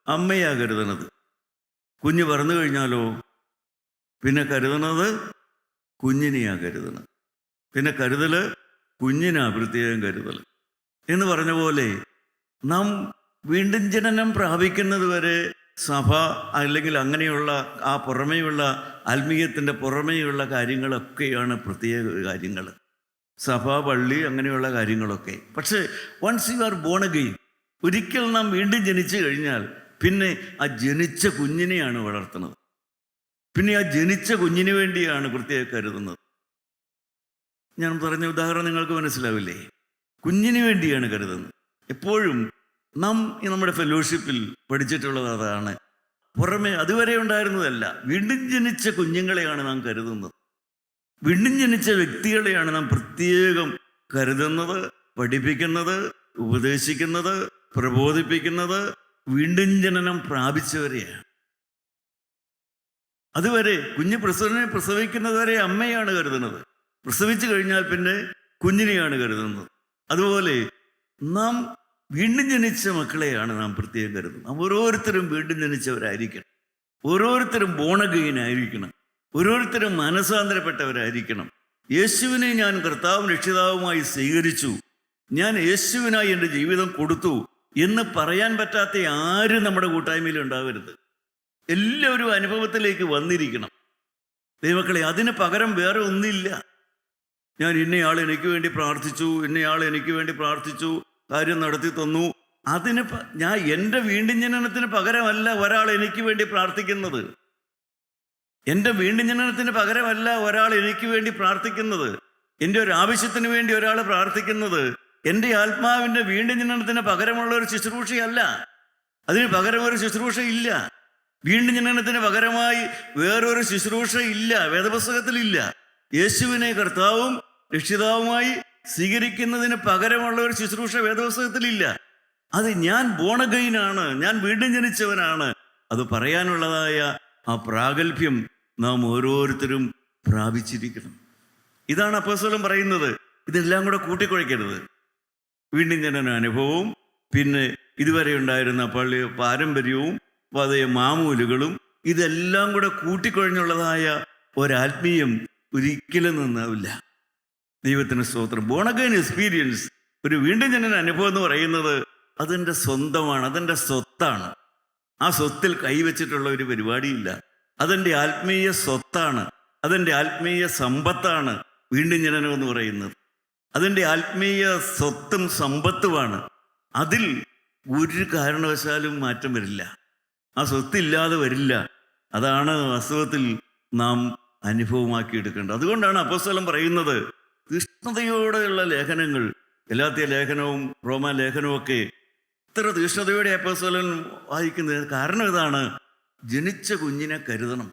[SPEAKER 2] അമ്മയാ കരുതണത്. കുഞ്ഞ് പറന്നു കഴിഞ്ഞാലോ പിന്നെ കരുതണത് കുഞ്ഞിനെയാ കരുതണത്. പിന്നെ കരുതൽ കുഞ്ഞിനാ പ്രത്യേകം കരുതൽ എന്ന് പറഞ്ഞ പോലെ നാം വീണ്ടും ജനനം പ്രാപിക്കുന്നത് വരെ സഭ അല്ലെങ്കിൽ അങ്ങനെയുള്ള ആ പുറമേയുള്ള ആത്മീയത്തിൻ്റെ പുറമേയുള്ള കാര്യങ്ങളൊക്കെയാണ് പ്രത്യേക കാര്യങ്ങൾ. സഭ, പള്ളി, അങ്ങനെയുള്ള കാര്യങ്ങളൊക്കെ. പക്ഷേ once you are born again, ഒരിക്കൽ നാം വീണ്ടും ജനിച്ചു കഴിഞ്ഞാൽ പിന്നെ ആ ജനിച്ച കുഞ്ഞിനെയാണ് വളർത്തുന്നത്. പിന്നെ ആ ജനിച്ച കുഞ്ഞിന് വേണ്ടിയാണ് പ്രത്യേകം കരുതുന്നത്. ഞാൻ പറഞ്ഞ ഉദാഹരണം നിങ്ങൾക്ക് മനസ്സിലാവില്ലേ? കുഞ്ഞിന് വേണ്ടിയാണ് കരുതുന്നത്. എപ്പോഴും നാം ഈ നമ്മുടെ ഫെലോഷിപ്പിൽ പഠിച്ചിട്ടുള്ളത് അതാണ്. പുറമെ അതുവരെ ഉണ്ടായിരുന്നതല്ല, വീണ്ടും ജനിച്ച കുഞ്ഞുങ്ങളെയാണ് നാം കരുതുന്നത്. വീണ്ടും ജനിച്ച വ്യക്തികളെയാണ് നാം പ്രത്യേകം കരുതുന്നത്, പഠിപ്പിക്കുന്നത്, ഉപദേശിക്കുന്നത്, പ്രബോധിപ്പിക്കുന്നത്. വീണ്ടും ജനനം പ്രാപിച്ചവരെയാണ്. അതുവരെ കുഞ്ഞ് പ്രസവിക്കുന്നതുവരെ അമ്മയാണ് കരുതുന്നത്. പ്രസവിച്ചു കഴിഞ്ഞാൽ പിന്നെ കുഞ്ഞിനെയാണ് കരുതുന്നത്. അതുപോലെ നാം വീണ്ടും ജനിച്ച മക്കളെയാണ് നാം പ്രത്യേകം കരുതുന്നത്. നാം ഓരോരുത്തരും വീണ്ടും ജനിച്ചവരായിരിക്കണം. ഓരോരുത്തരും ബോൺ അഗെയിൻ ആയിരിക്കണം. ഓരോരുത്തരും മനസാന്തരപ്പെട്ടവരായിരിക്കണം. യേശുവിനെ ഞാൻ കർത്താവും രക്ഷിതാവുമായി സ്വീകരിച്ചു, ഞാൻ യേശുവിനായി എൻ്റെ ജീവിതം കൊടുത്തു എന്ന് പറയാൻ പറ്റാത്ത ആരും നമ്മുടെ കൂട്ടായ്മയിൽ ഉണ്ടാവരുത്. എല്ലാവരും അനുഭവത്തിലേക്ക് വന്നിരിക്കണം. ദൈവമക്കളെ, അതിന് പകരം വേറെ ഒന്നില്ല. ഞാൻ ഇന്നയാൾ എനിക്ക് വേണ്ടി പ്രാർത്ഥിച്ചു, ഇന്നയാൾ എനിക്ക് വേണ്ടി പ്രാർത്ഥിച്ചു, കാര്യം നടത്തി തന്നു. ഞാൻ എൻ്റെ വീണ്ടും ജനനത്തിന് പകരമല്ല ഒരാൾ എനിക്ക് വേണ്ടി പ്രാർത്ഥിക്കുന്നത്. എൻ്റെ വീണ്ടും ജനനത്തിന് പകരമല്ല ഒരാൾ എനിക്ക് വേണ്ടി പ്രാർത്ഥിക്കുന്നത്. എൻ്റെ ഒരു ആവശ്യത്തിന് വേണ്ടി ഒരാൾ പ്രാർത്ഥിക്കുന്നത് എൻ്റെ ആത്മാവിൻ്റെ വീണ്ടും ജനനത്തിന് പകരമുള്ള ഒരു ശുശ്രൂഷയല്ല. അതിന് പകരം ഒരു ശുശ്രൂഷ ഇല്ല. വീണ്ടും ജനനത്തിന് പകരമായി വേറൊരു ശുശ്രൂഷ ഇല്ല, വേദപുസ്തകത്തിലില്ല. യേശുവിനെ കർത്താവും രക്ഷിതാവുമായി സ്വീകരിക്കുന്നതിന് പകരമുള്ള ഒരു ശുശ്രൂഷ വേദപുസ്തകത്തിലില്ല. അത് ഞാൻ ബോൺ അഗെയിനാണ്, ഞാൻ വീണ്ടും ജനിച്ചവനാണ്. അത് പറയാനുള്ളതായ ആ പ്രാഗൽഭ്യം നാം ഓരോരുത്തരും പ്രാപിച്ചിരിക്കണം. ഇതാണ് അപ്പോസ്തലൻ പറയുന്നത്. ഇതെല്ലാം കൂടെ കൂട്ടിക്കുഴയ്ക്കരുത്. വീണ്ടും ജനന അനുഭവവും പിന്നെ ഇതുവരെ ഉണ്ടായിരുന്ന പാരമ്പര്യവും അതേ മാമൂലുകളും ഇതെല്ലാം കൂടെ കൂട്ടിക്കുഴഞ്ഞുള്ളതായ ഒരാത്മീയം ഒരിക്കലും നന്നാവില്ല. ദൈവത്തിന് സ്തോത്രം. ബോൺ അഗെയിൻ എക്സ്പീരിയൻസ്, ഒരു വീണ്ടും ജനന അനുഭവം എന്ന് പറയുന്നത് അതെൻ്റെ സ്വന്തമാണ്, അതെൻ്റെ സ്വത്താണ്. ആ സ്വത്തിൽ കൈവച്ചിട്ടുള്ള ഒരു പരിപാടിയില്ല. അതെൻ്റെ ആത്മീയ സ്വത്താണ്, അതെൻ്റെ ആത്മീയ സമ്പത്താണ് വീണ്ടും ജനനം എന്ന് പറയുന്നത്. അതെൻ്റെ ആത്മീയ സ്വത്തും സമ്പത്തുമാണ്. അതിൽ ഒരു കാരണവശാലും മാറ്റം വരില്ല. ആ സ്വത്തില്ലാതെ വരില്ല. അതാണ് വാസ്തവത്തിൽ നാം അനുഭവമാക്കിയെടുക്കേണ്ടത്. അതുകൊണ്ടാണ് അപ്പോസ്തലൻ പറയുന്നത്, തീഷ്ണതയോടെയുള്ള ലേഖനങ്ങൾ, ഗലാത്യ ലേഖനവും റോമാ ലേഖനവും ഒക്കെ ഇത്ര തീഷ്ണതയോടെ അപ്പോസ്തലൻ വായിക്കുന്നത് കാരണം ഇതാണ്. ജനിച്ച കുഞ്ഞിനെ കരുതണം.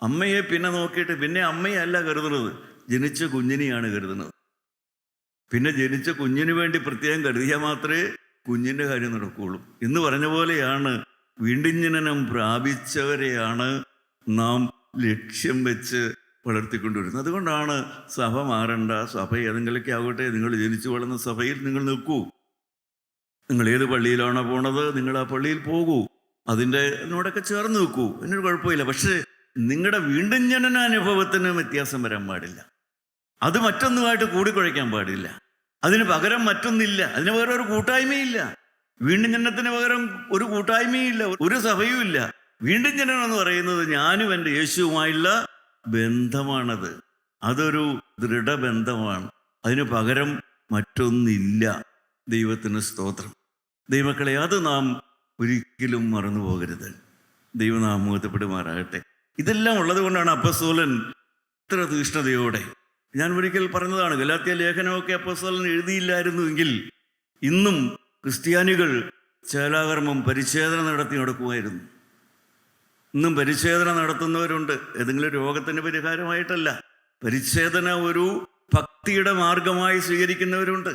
[SPEAKER 2] അമ്മയെ പിന്നെ നോക്കിയിട്ട് പിന്നെ അമ്മയല്ല കരുതുന്നത്, ജനിച്ച കുഞ്ഞിനെയാണ് കരുതുന്നത്. പിന്നെ ജനിച്ച കുഞ്ഞിന് വേണ്ടി പ്രത്യേകം കരുതിയാൽ മാത്രമേ കുഞ്ഞിൻ്റെ കാര്യം നടക്കുകയുള്ളൂ. എന്ന് പറഞ്ഞ പോലെയാണ് വീണ്ടും ജനനം പ്രാപിച്ചവരെയാണ് നാം ലക്ഷ്യം വെച്ച് വളർത്തിക്കൊണ്ടുവരുന്നത്. അതുകൊണ്ടാണ് സഭ മാറണ്ട, സഭ ഏതെങ്കിലുമൊക്കെ ആകട്ടെ, നിങ്ങൾ ജനിച്ചു വളർന്ന സഭയിൽ നിങ്ങൾ നിൽക്കൂ. നിങ്ങൾ ഏത് പള്ളിയിലാണോ പോണത്, നിങ്ങൾ ആ പള്ളിയിൽ പോകൂ, അതിനോടൊക്കെ ചേർന്ന് നിൽക്കൂ, അതിനൊരു കുഴപ്പമില്ല. പക്ഷേ നിങ്ങളുടെ വീണ്ടും ജനന അനുഭവത്തിന് വ്യത്യാസം വരാൻ പാടില്ല. അത് മറ്റൊന്നുമായിട്ട് കൂടിക്കുഴയ്ക്കാൻ പാടില്ല. അതിന് പകരം മറ്റൊന്നില്ല, അതിന് പകരം ഒരു കൂട്ടായ്മയില്ല. വീണ്ടും ജനനത്തിന് പകരം ഒരു കൂട്ടായ്മയില്ല, ഒരു സഭയും ഇല്ല. വീണ്ടും ജനനം എന്ന് പറയുന്നത് ഞാനും എൻ്റെ യേശുവുമായുള്ള ബന്ധമാണത്. അതൊരു ദൃഢബന്ധമാണ്. അതിന് പകരം മറ്റൊന്നില്ല. ദൈവത്തിന് സ്തോത്രം. ദൈവമക്കളെ, അത് നാം ഒരിക്കലും മറന്നു പോകരുത്. ദൈവനാമത്തെ ഇതെല്ലാം ഉള്ളത് കൊണ്ടാണ് അപ്പോസ്തലൻ ഇത്ര തീഷ്ണതയോടെ, ഞാൻ ഒരിക്കൽ പറഞ്ഞതാണ്, ഗലാത്യ ലേഖനമൊക്കെ അപ്പോസ്തലൻ എഴുതിയില്ലായിരുന്നുവെങ്കിൽ ഇന്നും ക്രിസ്ത്യാനികൾ ചേലാകർമ്മം പരിച്ഛേദന നടത്തി നടക്കുമായിരുന്നു. ഇന്നും പരിച്ഛേദന നടത്തുന്നവരുണ്ട്. ഏതെങ്കിലും രോഗത്തിന് പരിഹാരമായിട്ടല്ല, പരിച്ഛേദന ഒരു ഭക്തിയുടെ മാർഗമായി സ്വീകരിക്കുന്നവരുണ്ട്.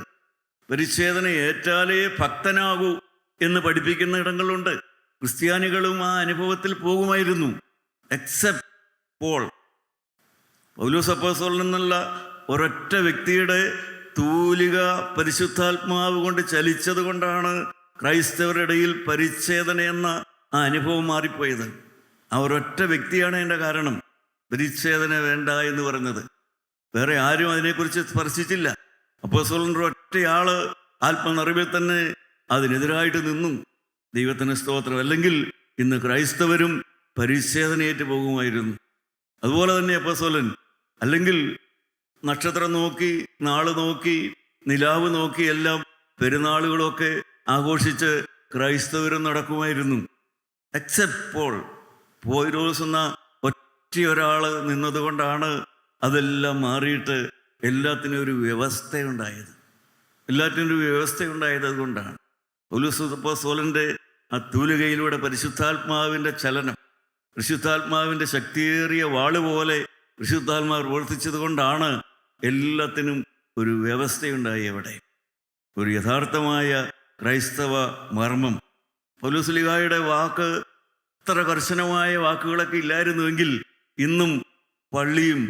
[SPEAKER 2] പരിച്ഛേദന ഏറ്റാലേ ഭക്തനാകൂ എന്ന് പഠിപ്പിക്കുന്ന ഇടങ്ങളുണ്ട്. ക്രിസ്ത്യാനികളും ആ അനുഭവത്തിൽ പോകുമായിരുന്നു. എക്സെപ്റ്റ് പൗലോസ് അപ്പോസ്തലൻ എന്നുള്ള ഒരൊറ്റ വ്യക്തിയുടെ തൂലിക പരിശുദ്ധാത്മാവ് കൊണ്ട് ചലിച്ചത് കൊണ്ടാണ് ക്രൈസ്തവരുടെ ഇടയിൽ പരിച്ഛേദന എന്ന ആ അനുഭവം മാറിപ്പോയത്. ആ ഒരൊറ്റ വ്യക്തിയാണ് അതിൻ്റെ കാരണം. പരിച്ഛേദന വേണ്ട എന്ന് പറഞ്ഞത്. വേറെ ആരും അതിനെക്കുറിച്ച് സ്പർശിച്ചില്ല. അപ്പോസ്തലൻ ഒറ്റയാള് ആത്മനിറവിൽ തന്നെ അതിനെതിരായിട്ട് നിന്നു. ദൈവത്തിന് സ്തോത്രം. അല്ലെങ്കിൽ ഇന്ന് ക്രൈസ്തവരും പരിച്ഛേദനയേറ്റ് പോകുമായിരുന്നു. അതുപോലെ തന്നെ അപ്പോസ്തലൻ അല്ലെങ്കിൽ നക്ഷത്രം നോക്കി, നാള് നോക്കി, നിലാവ് നോക്കി എല്ലാം പെരുന്നാളുകളൊക്കെ ആഘോഷിച്ച് ക്രൈസ്തവരും നടക്കുമായിരുന്നു. എക്സെപ്റ്റ് പൗലോസ് എന്ന ഒറ്റയൊരാൾ നിന്നതുകൊണ്ടാണ് അതെല്ലാം മാറിയിട്ട് എല്ലാത്തിനും ഒരു വ്യവസ്ഥയുണ്ടായത്. അതുകൊണ്ടാണ് പൗലോസ് അപ്പോസ്തലന്റെ ആ തൂലികയിലൂടെ പരിശുദ്ധാത്മാവിൻ്റെ ചലനം, പരിശുദ്ധാത്മാവിൻ്റെ ശക്തിയേറിയ വാള് പോലെ പരിശുദ്ധാത്മാവ് പ്രവർത്തിച്ചത് കൊണ്ടാണ് എല്ലാത്തിനും ഒരു വ്യവസ്ഥയുണ്ടായി. അവിടെ ഒരു യഥാർത്ഥമായ ക്രൈസ്തവ മർമ്മം. പൗലോസ്ലീഹായുടെ വാക്ക് ഇത്ര കർശനമായ വാക്കുകളൊക്കെ ഇല്ലായിരുന്നുവെങ്കിൽ ഇന്നും പള്ളിയും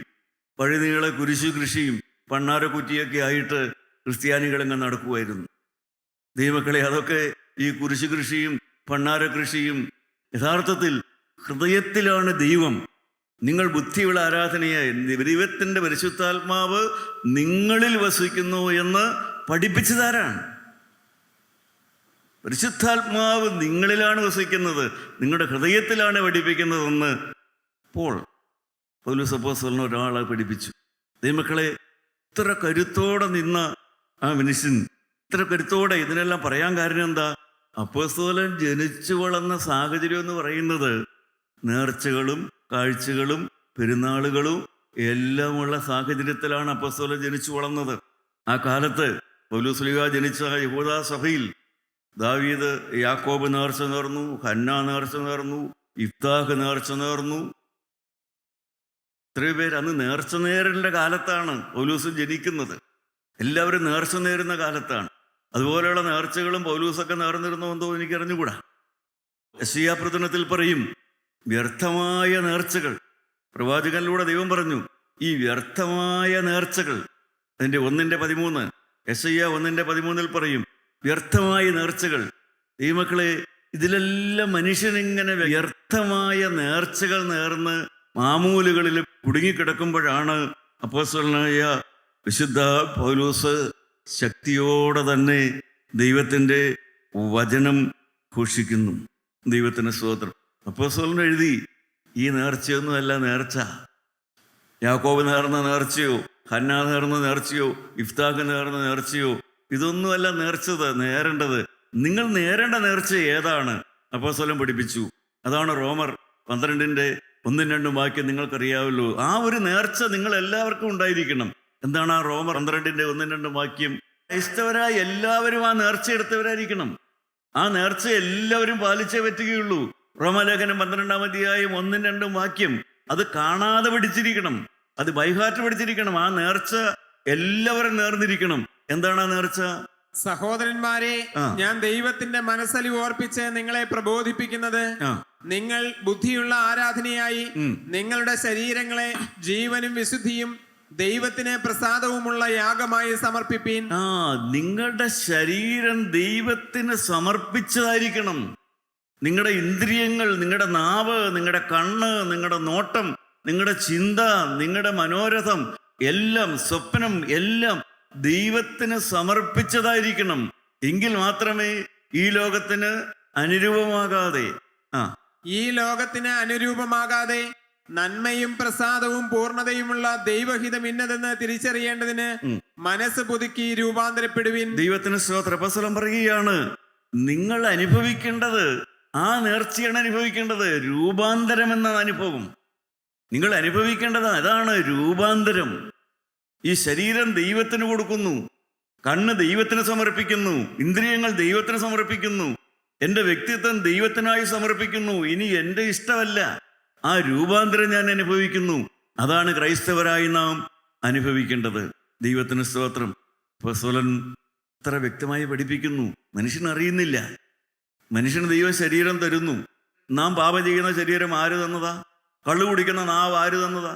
[SPEAKER 2] പഴുനീളെ കുരിശു കൃഷിയും പണ്ണാരക്കുറ്റിയൊക്കെ ആയിട്ട് ക്രിസ്ത്യാനികളെങ്ങ് നടക്കുമായിരുന്നു. ദൈവമക്കളെ, അതൊക്കെ ഈ കുരിശു കൃഷിയും പണ്ണാര കൃഷിയും യഥാർത്ഥത്തിൽ ഹൃദയത്തിലാണ് ദൈവം. നിങ്ങൾ ബുദ്ധിയുള്ള ആരാധനയായി ദൈവത്തിൻ്റെ പരിശുദ്ധാത്മാവ് നിങ്ങളിൽ വസിക്കുന്നു എന്ന് പഠിപ്പിച്ചതാരാണ്? പരിശുദ്ധാത്മാവ് നിങ്ങളിലാണ് വസിക്കുന്നത്, നിങ്ങളുടെ ഹൃദയത്തിലാണ് പഠിപ്പിക്കുന്നതെന്ന് പൗലോസ് അപ്പോസ്തലൻ ഒരാളെ പഠിപ്പിച്ചു. ദൈവമക്കളെ, ഇത്ര കരുത്തോടെ നിന്ന ആ മനുഷ്യൻ, ഇത്ര കരുത്തോടെ ഇതിനെല്ലാം പറയാൻ കാരണം എന്താ? അപ്പോസ്തലൻ ജനിച്ചു വളർന്ന സാഹചര്യം എന്ന് പറയുന്നത് നേർച്ചകളും കാഴ്ചകളും പെരുന്നാളുകളും എല്ലാമുള്ള സാഹചര്യത്തിലാണ് അപ്പോസ്തലൻ ജനിച്ചു വളർന്നത്. ആ കാലത്ത് പൗലോസ്ലീഹ ജനിച്ച യഹൂദാ സഭയിൽ ദാവീദ് യാക്കോബ് നേർച്ച നേർന്നു, ഹന്ന നേർച്ച നേർന്നു, ഇഫ്താഹ് നേർച്ച നേർന്നു. ഇത്രയും പേര് അന്ന് നേർച്ച നേരലിൻ്റെ കാലത്താണ് പൗലോസ് ജനിക്കുന്നത്. എല്ലാവരും നേർച്ച നേരുന്ന കാലത്താണ്. അതുപോലെയുള്ള നേർച്ചകളും പൗലോസൊക്കെ നേർന്നിരുന്നോ എന്തോ എനിക്കറിഞ്ഞുകൂടാ. യെശയ്യാ പ്രവചനത്തിൽ പറയും, വ്യർത്ഥമായ നേർച്ചകൾ. പ്രവാചകനിലൂടെ ദൈവം പറഞ്ഞു, ഈ വ്യർത്ഥമായ നേർച്ചകൾ. അതിൻ്റെ 1:13 യെശയ്യാ 1:13 പറയും, വ്യർത്ഥമായ നേർച്ചകൾ. ദൈവമക്കളെ, ഇതിലെല്ലാം മനുഷ്യനിങ്ങനെ വ്യർത്ഥമായ നേർച്ചകൾ നേർന്ന് മാമൂലുകളിൽ കുടുങ്ങിക്കിടക്കുമ്പോഴാണ് അപ്പോസ്തലനായ വിശുദ്ധ പൗലോസ് ശക്തിയോടെ തന്നെ ദൈവത്തിൻ്റെ വചനം ഘോഷിക്കുന്നു. ദൈവത്തിന് സ്തോത്രം. അപ്പോസ്തലൻ എഴുതി, ഈ നേർച്ചയൊന്നുമല്ല നേർച്ച. യാക്കോബ് നേർന്ന നേർച്ചയോ ഹന്ന നേർന്ന നേർച്ചയോ ഇഫ്താഖ് നേർന്ന നേർച്ചയോ ഇതൊന്നുമല്ല നേരേണ്ടത്. നിങ്ങൾ നേരേണ്ട നേർച്ച ഏതാണ്? അപ്പോസ്തലൻ പഠിപ്പിച്ചു. അതാണ് റോമർ 12:1-2 വാക്യം നിങ്ങൾക്കറിയാമല്ലോ. ആ ഒരു നേർച്ച നിങ്ങൾ എല്ലാവർക്കും ഉണ്ടായിരിക്കണം. എന്താണ് ആ റോമർ 12:1-2 വാക്യം? ക്രൈസ്തവരായ എല്ലാവരും ആ നേർച്ച എടുത്തവരായിരിക്കണം. ആ നേർച്ച എല്ലാവരും പാലിച്ചേ പറ്റുകയുള്ളൂ. റോമാലേഖനം 12:1-2 വാക്യം അത് കാണാതെ പഠിച്ചിരിക്കണം, അത് ബൈഹാർട്ട് പഠിച്ചിരിക്കണം. ആ നേർച്ച എല്ലാവരും നേർന്നിരിക്കണം. എന്താണ് ആ നേർച്ച?
[SPEAKER 3] സഹോദരന്മാരെ, ഞാൻ ദൈവത്തിന്റെ മനസ്സലിവ് ഓർപ്പിച്ച് നിങ്ങളെ പ്രബോധിപ്പിക്കുന്നത്, നിങ്ങൾ ബുദ്ധിയുള്ള ആരാധനയായി നിങ്ങളുടെ ശരീരങ്ങളെ ജീവനും വിശുദ്ധിയും ദൈവത്തിന് പ്രസാദവുമുള്ള യാഗമായി സമർപ്പിപ്പീൻ.
[SPEAKER 2] നിങ്ങളുടെ ശരീരം ദൈവത്തിന് സമർപ്പിച്ചതായിരിക്കണം. നിങ്ങളുടെ ഇന്ദ്രിയങ്ങൾ, നിങ്ങളുടെ നാവ്, നിങ്ങളുടെ കണ്ണ്, നിങ്ങളുടെ നോട്ടം, നിങ്ങളുടെ ചിന്ത, നിങ്ങളുടെ മനോരഥം എല്ലാം, സ്വപ്നം എല്ലാം ദൈവത്തിന് സമർപ്പിച്ചതായിരിക്കണം. എങ്കിൽ മാത്രമേ ഈ ലോകത്തിന് അനുരൂപമാകാതെ നന്മയും പ്രസാദവും പൂർണ്ണതയുമുള്ള ദൈവഹിതം ഇന്നതെന്ന് തിരിച്ചറിയേണ്ടതിന് മനസ്സ് പുതുക്കി രൂപാന്തരപ്പെടുവിൻ. ദൈവത്തിന് സ്തോത്രം. അപ്പോസ്തലൻ പറയുകയാണ്, നിങ്ങൾ അനുഭവിക്കേണ്ടത് ആ നേർച്ചയാണ് അനുഭവിക്കേണ്ടത്. രൂപാന്തരം എന്ന അനുഭവം നിങ്ങൾ അനുഭവിക്കേണ്ടത് അതാണ്, രൂപാന്തരം. ഈ ശരീരം ദൈവത്തിന് കൊടുക്കുന്നു, കണ്ണ് ദൈവത്തിന് സമർപ്പിക്കുന്നു, ഇന്ദ്രിയങ്ങൾ ദൈവത്തിന് സമർപ്പിക്കുന്നു, എൻ്റെ വ്യക്തിത്വം ദൈവത്തിനായി സമർപ്പിക്കുന്നു. ഇനി എൻ്റെ ഇഷ്ടമല്ല, ആ രൂപാന്തരം ഞാൻ അനുഭവിക്കുന്നു. അതാണ് ക്രൈസ്തവരായി നാം അനുഭവിക്കേണ്ടത്. ദൈവത്തിന് സ്തോത്രം. അപ്പോസ്തലൻ ഇത്ര വ്യക്തമായി പഠിപ്പിക്കുന്നു. മനുഷ്യനറിയുന്നില്ല. മനുഷ്യന് ദൈവം ശരീരം തരുന്നു. നാം പാപം ചെയ്യുന്ന ശരീരം ആര് തന്നതാ? കള്ളു കുടിക്കുന്ന നാവ് ആര് തന്നതാ?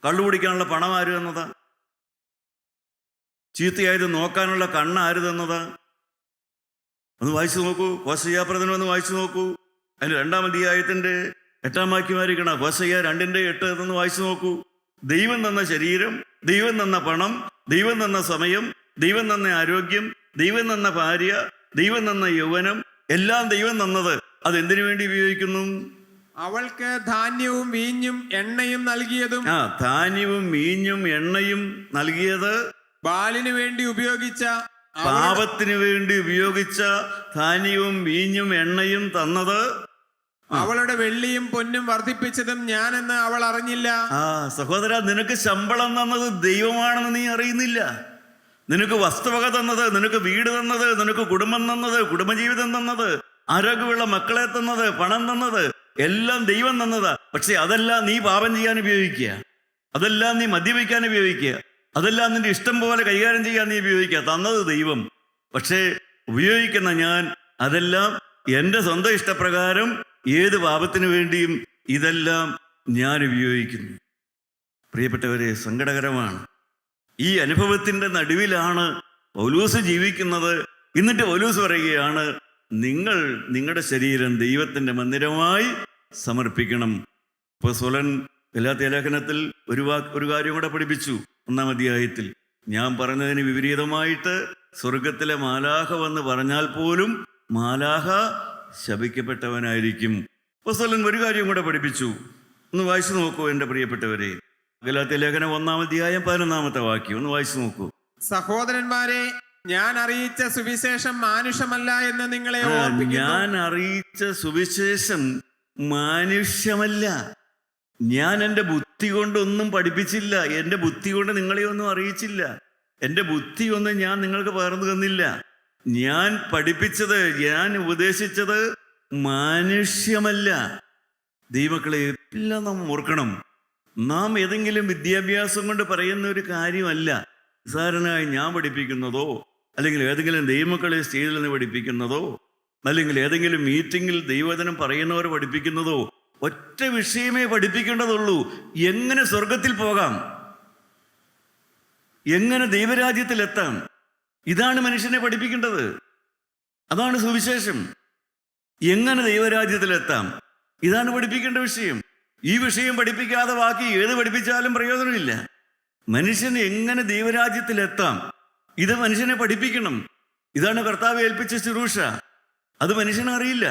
[SPEAKER 2] കള്ളു കുടിക്കാനുള്ള പണം ആര് തന്നതാ? ചീത്തയായത് നോക്കാനുള്ള കണ്ണ് ആര് തന്നതാ? ഒന്ന് വായിച്ചു നോക്കൂ. ഹോശയ്യാ പ്രവചനം ഒന്ന് വായിച്ചു നോക്കൂ. അതിന് 2-ാം അധ്യായത്തിൻ്റെ 8-ാം വാക്യമായിരിക്കണം. ഹോശയ്യാ 2:8 എന്ന് വായിച്ചു നോക്കൂ. ദൈവം തന്ന ശരീരം, ദൈവം തന്ന പണം, ദൈവം തന്ന സമയം, ദൈവം തന്ന ആരോഗ്യം, ദൈവം തന്ന ഭാര്യ, ദൈവം തന്ന യൗവനം, എല്ലാം ദൈവം തന്നത് അതെന്തിനു വേണ്ടി ഉപയോഗിക്കുന്നു?
[SPEAKER 3] അവൾക്ക് ധാന്യവും വീഞ്ഞും എണ്ണയും നൽകിയതും
[SPEAKER 2] ധാന്യവും വീഞ്ഞും എണ്ണയും നൽകിയത്
[SPEAKER 3] ബാലിനു വേണ്ടി ഉപയോഗിച്ച,
[SPEAKER 2] പാപത്തിന് വേണ്ടി ഉപയോഗിച്ച ധാന്യവും വീഞ്ഞും എണ്ണയും തന്നത്,
[SPEAKER 3] അവളുടെ വെള്ളിയും പൊന്നും വർദ്ധിപ്പിച്ചതും ഞാനെന്ന് അവൾ അറിഞ്ഞില്ല.
[SPEAKER 2] സഹോദര, നിനക്ക് ശമ്പളം തന്നത് ദൈവമാണെന്ന് നീ അറിയുന്നില്ല. നിനക്ക് വസ്തുവക തന്നത്, നിനക്ക് വീട് തന്നത്, നിനക്ക് കുടുംബം തന്നത്, കുടുംബജീവിതം തന്നത്, ആരോഗ്യമുള്ള മക്കളെ തന്നത്, പണം തന്നത്, എല്ലാം ദൈവം തന്നതാ. പക്ഷെ അതെല്ലാം നീ പാപം ചെയ്യാൻ ഉപയോഗിക്കുക, അതെല്ലാം നീ മദ്യപിക്കാൻ ഉപയോഗിക്കുക, അതെല്ലാം നിന്റെ ഇഷ്ടം പോലെ കൈകാര്യം ചെയ്യാൻ നീ ഉപയോഗിക്കുക. തന്നത് ദൈവം, പക്ഷേ ഉപയോഗിക്കുന്ന ഞാൻ അതെല്ലാം എൻ്റെ സ്വന്തം ഇഷ്ടപ്രകാരം ഏത് പാപത്തിനു വേണ്ടിയും ഇതെല്ലാം ഞാൻ ഉപയോഗിക്കുന്നു. പ്രിയപ്പെട്ടവരെ, സങ്കടകരമാണ്. ഈ അനുഭവത്തിൻ്റെ നടുവിലാണ് പൗലോസ് ജീവിക്കുന്നത്. എന്നിട്ട് പൗലോസ് പറയുകയാണ്, നിങ്ങൾ നിങ്ങളുടെ ശരീരം ദൈവത്തിൻ്റെ മന്ദിരമായി സമർപ്പിക്കണം. അപ്പോസ്തലൻ ഗലാത്യ ലേഖനത്തിൽ ഒരു കാര്യം കൂടെ പഠിപ്പിച്ചു. 1-ാം അധ്യായത്തിൽ, ഞാൻ പറഞ്ഞതിന് വിപരീതമായിട്ട് സ്വർഗത്തിലെ മാലാഖ വന്ന് പറഞ്ഞാൽ പോലും മാലാഖ ശപിക്കപ്പെട്ടവനായിരിക്കും. അപ്പോസ്തലൻ ഒരു കാര്യം കൂടെ പഠിപ്പിച്ചു. ഒന്ന് വായിച്ചു നോക്കൂ എൻ്റെ പ്രിയപ്പെട്ടവരെ. ഗലാത്യ ലേഖനം 1-ാം അധ്യായം 11-ാമത്തെ വാക്യം ഒന്ന് വായിച്ചു നോക്കൂ.
[SPEAKER 3] സഹോദരന്മാരെ, ഞാൻ അറിയിച്ച സുവിശേഷം മാനുഷമല്ല എന്ന് നിങ്ങളെ ഓർമ്മിപ്പിക്കുന്നു.
[SPEAKER 2] ഞാൻ അറിയിച്ച സുവിശേഷം മാനുഷ്യമല്ല. ഞാൻ എൻ്റെ ബുദ്ധി കൊണ്ടൊന്നും പഠിപ്പിച്ചില്ല, എൻ്റെ ബുദ്ധി കൊണ്ട് നിങ്ങളെ ഒന്നും അറിയിച്ചില്ല, എൻ്റെ ബുദ്ധി ഒന്നും ഞാൻ നിങ്ങൾക്ക് പകർന്നു തന്നില്ല. ഞാൻ പഠിപ്പിച്ചത്, ഞാൻ ഉപദേശിച്ചത് മാനുഷ്യമല്ല. ദൈവമക്കളെ, എല്ലാം നാം ഓർക്കണം. നാം ഏതെങ്കിലും വിദ്യാഭ്യാസം കൊണ്ട് പറയുന്ന ഒരു കാര്യമല്ല. സാധാരണയായി ഞാൻ പഠിപ്പിക്കുന്നതോ, അല്ലെങ്കിൽ ഏതെങ്കിലും ദൈവമക്കളെ സ്റ്റേജിൽ നിന്ന് പഠിപ്പിക്കുന്നതോ, അല്ലെങ്കിൽ ഏതെങ്കിലും മീറ്റിങ്ങിൽ ദൈവവചനം പറയുന്നവർ പഠിപ്പിക്കുന്നതോ, ഒറ്റ വിഷയമേ പഠിപ്പിക്കേണ്ടതുള്ളൂ. എങ്ങനെ സ്വർഗത്തിൽ പോകാം, എങ്ങനെ ദൈവരാജ്യത്തിലെത്താം, ഇതാണ് മനുഷ്യനെ പഠിപ്പിക്കേണ്ടത്. അതാണ് സുവിശേഷം. എങ്ങനെ ദൈവരാജ്യത്തിലെത്താം, ഇതാണ് പഠിപ്പിക്കേണ്ട വിഷയം. ഈ വിഷയം പഠിപ്പിക്കാതെ ബാക്കി ഏത് പഠിപ്പിച്ചാലും പ്രയോജനമില്ല. മനുഷ്യന് എങ്ങനെ ദൈവരാജ്യത്തിലെത്താം, ഇത് മനുഷ്യനെ പഠിപ്പിക്കണം. ഇതാണ് കർത്താവ് ഏൽപ്പിച്ച ശുശ്രൂഷ. അത് മനുഷ്യനെ അറിയില്ല.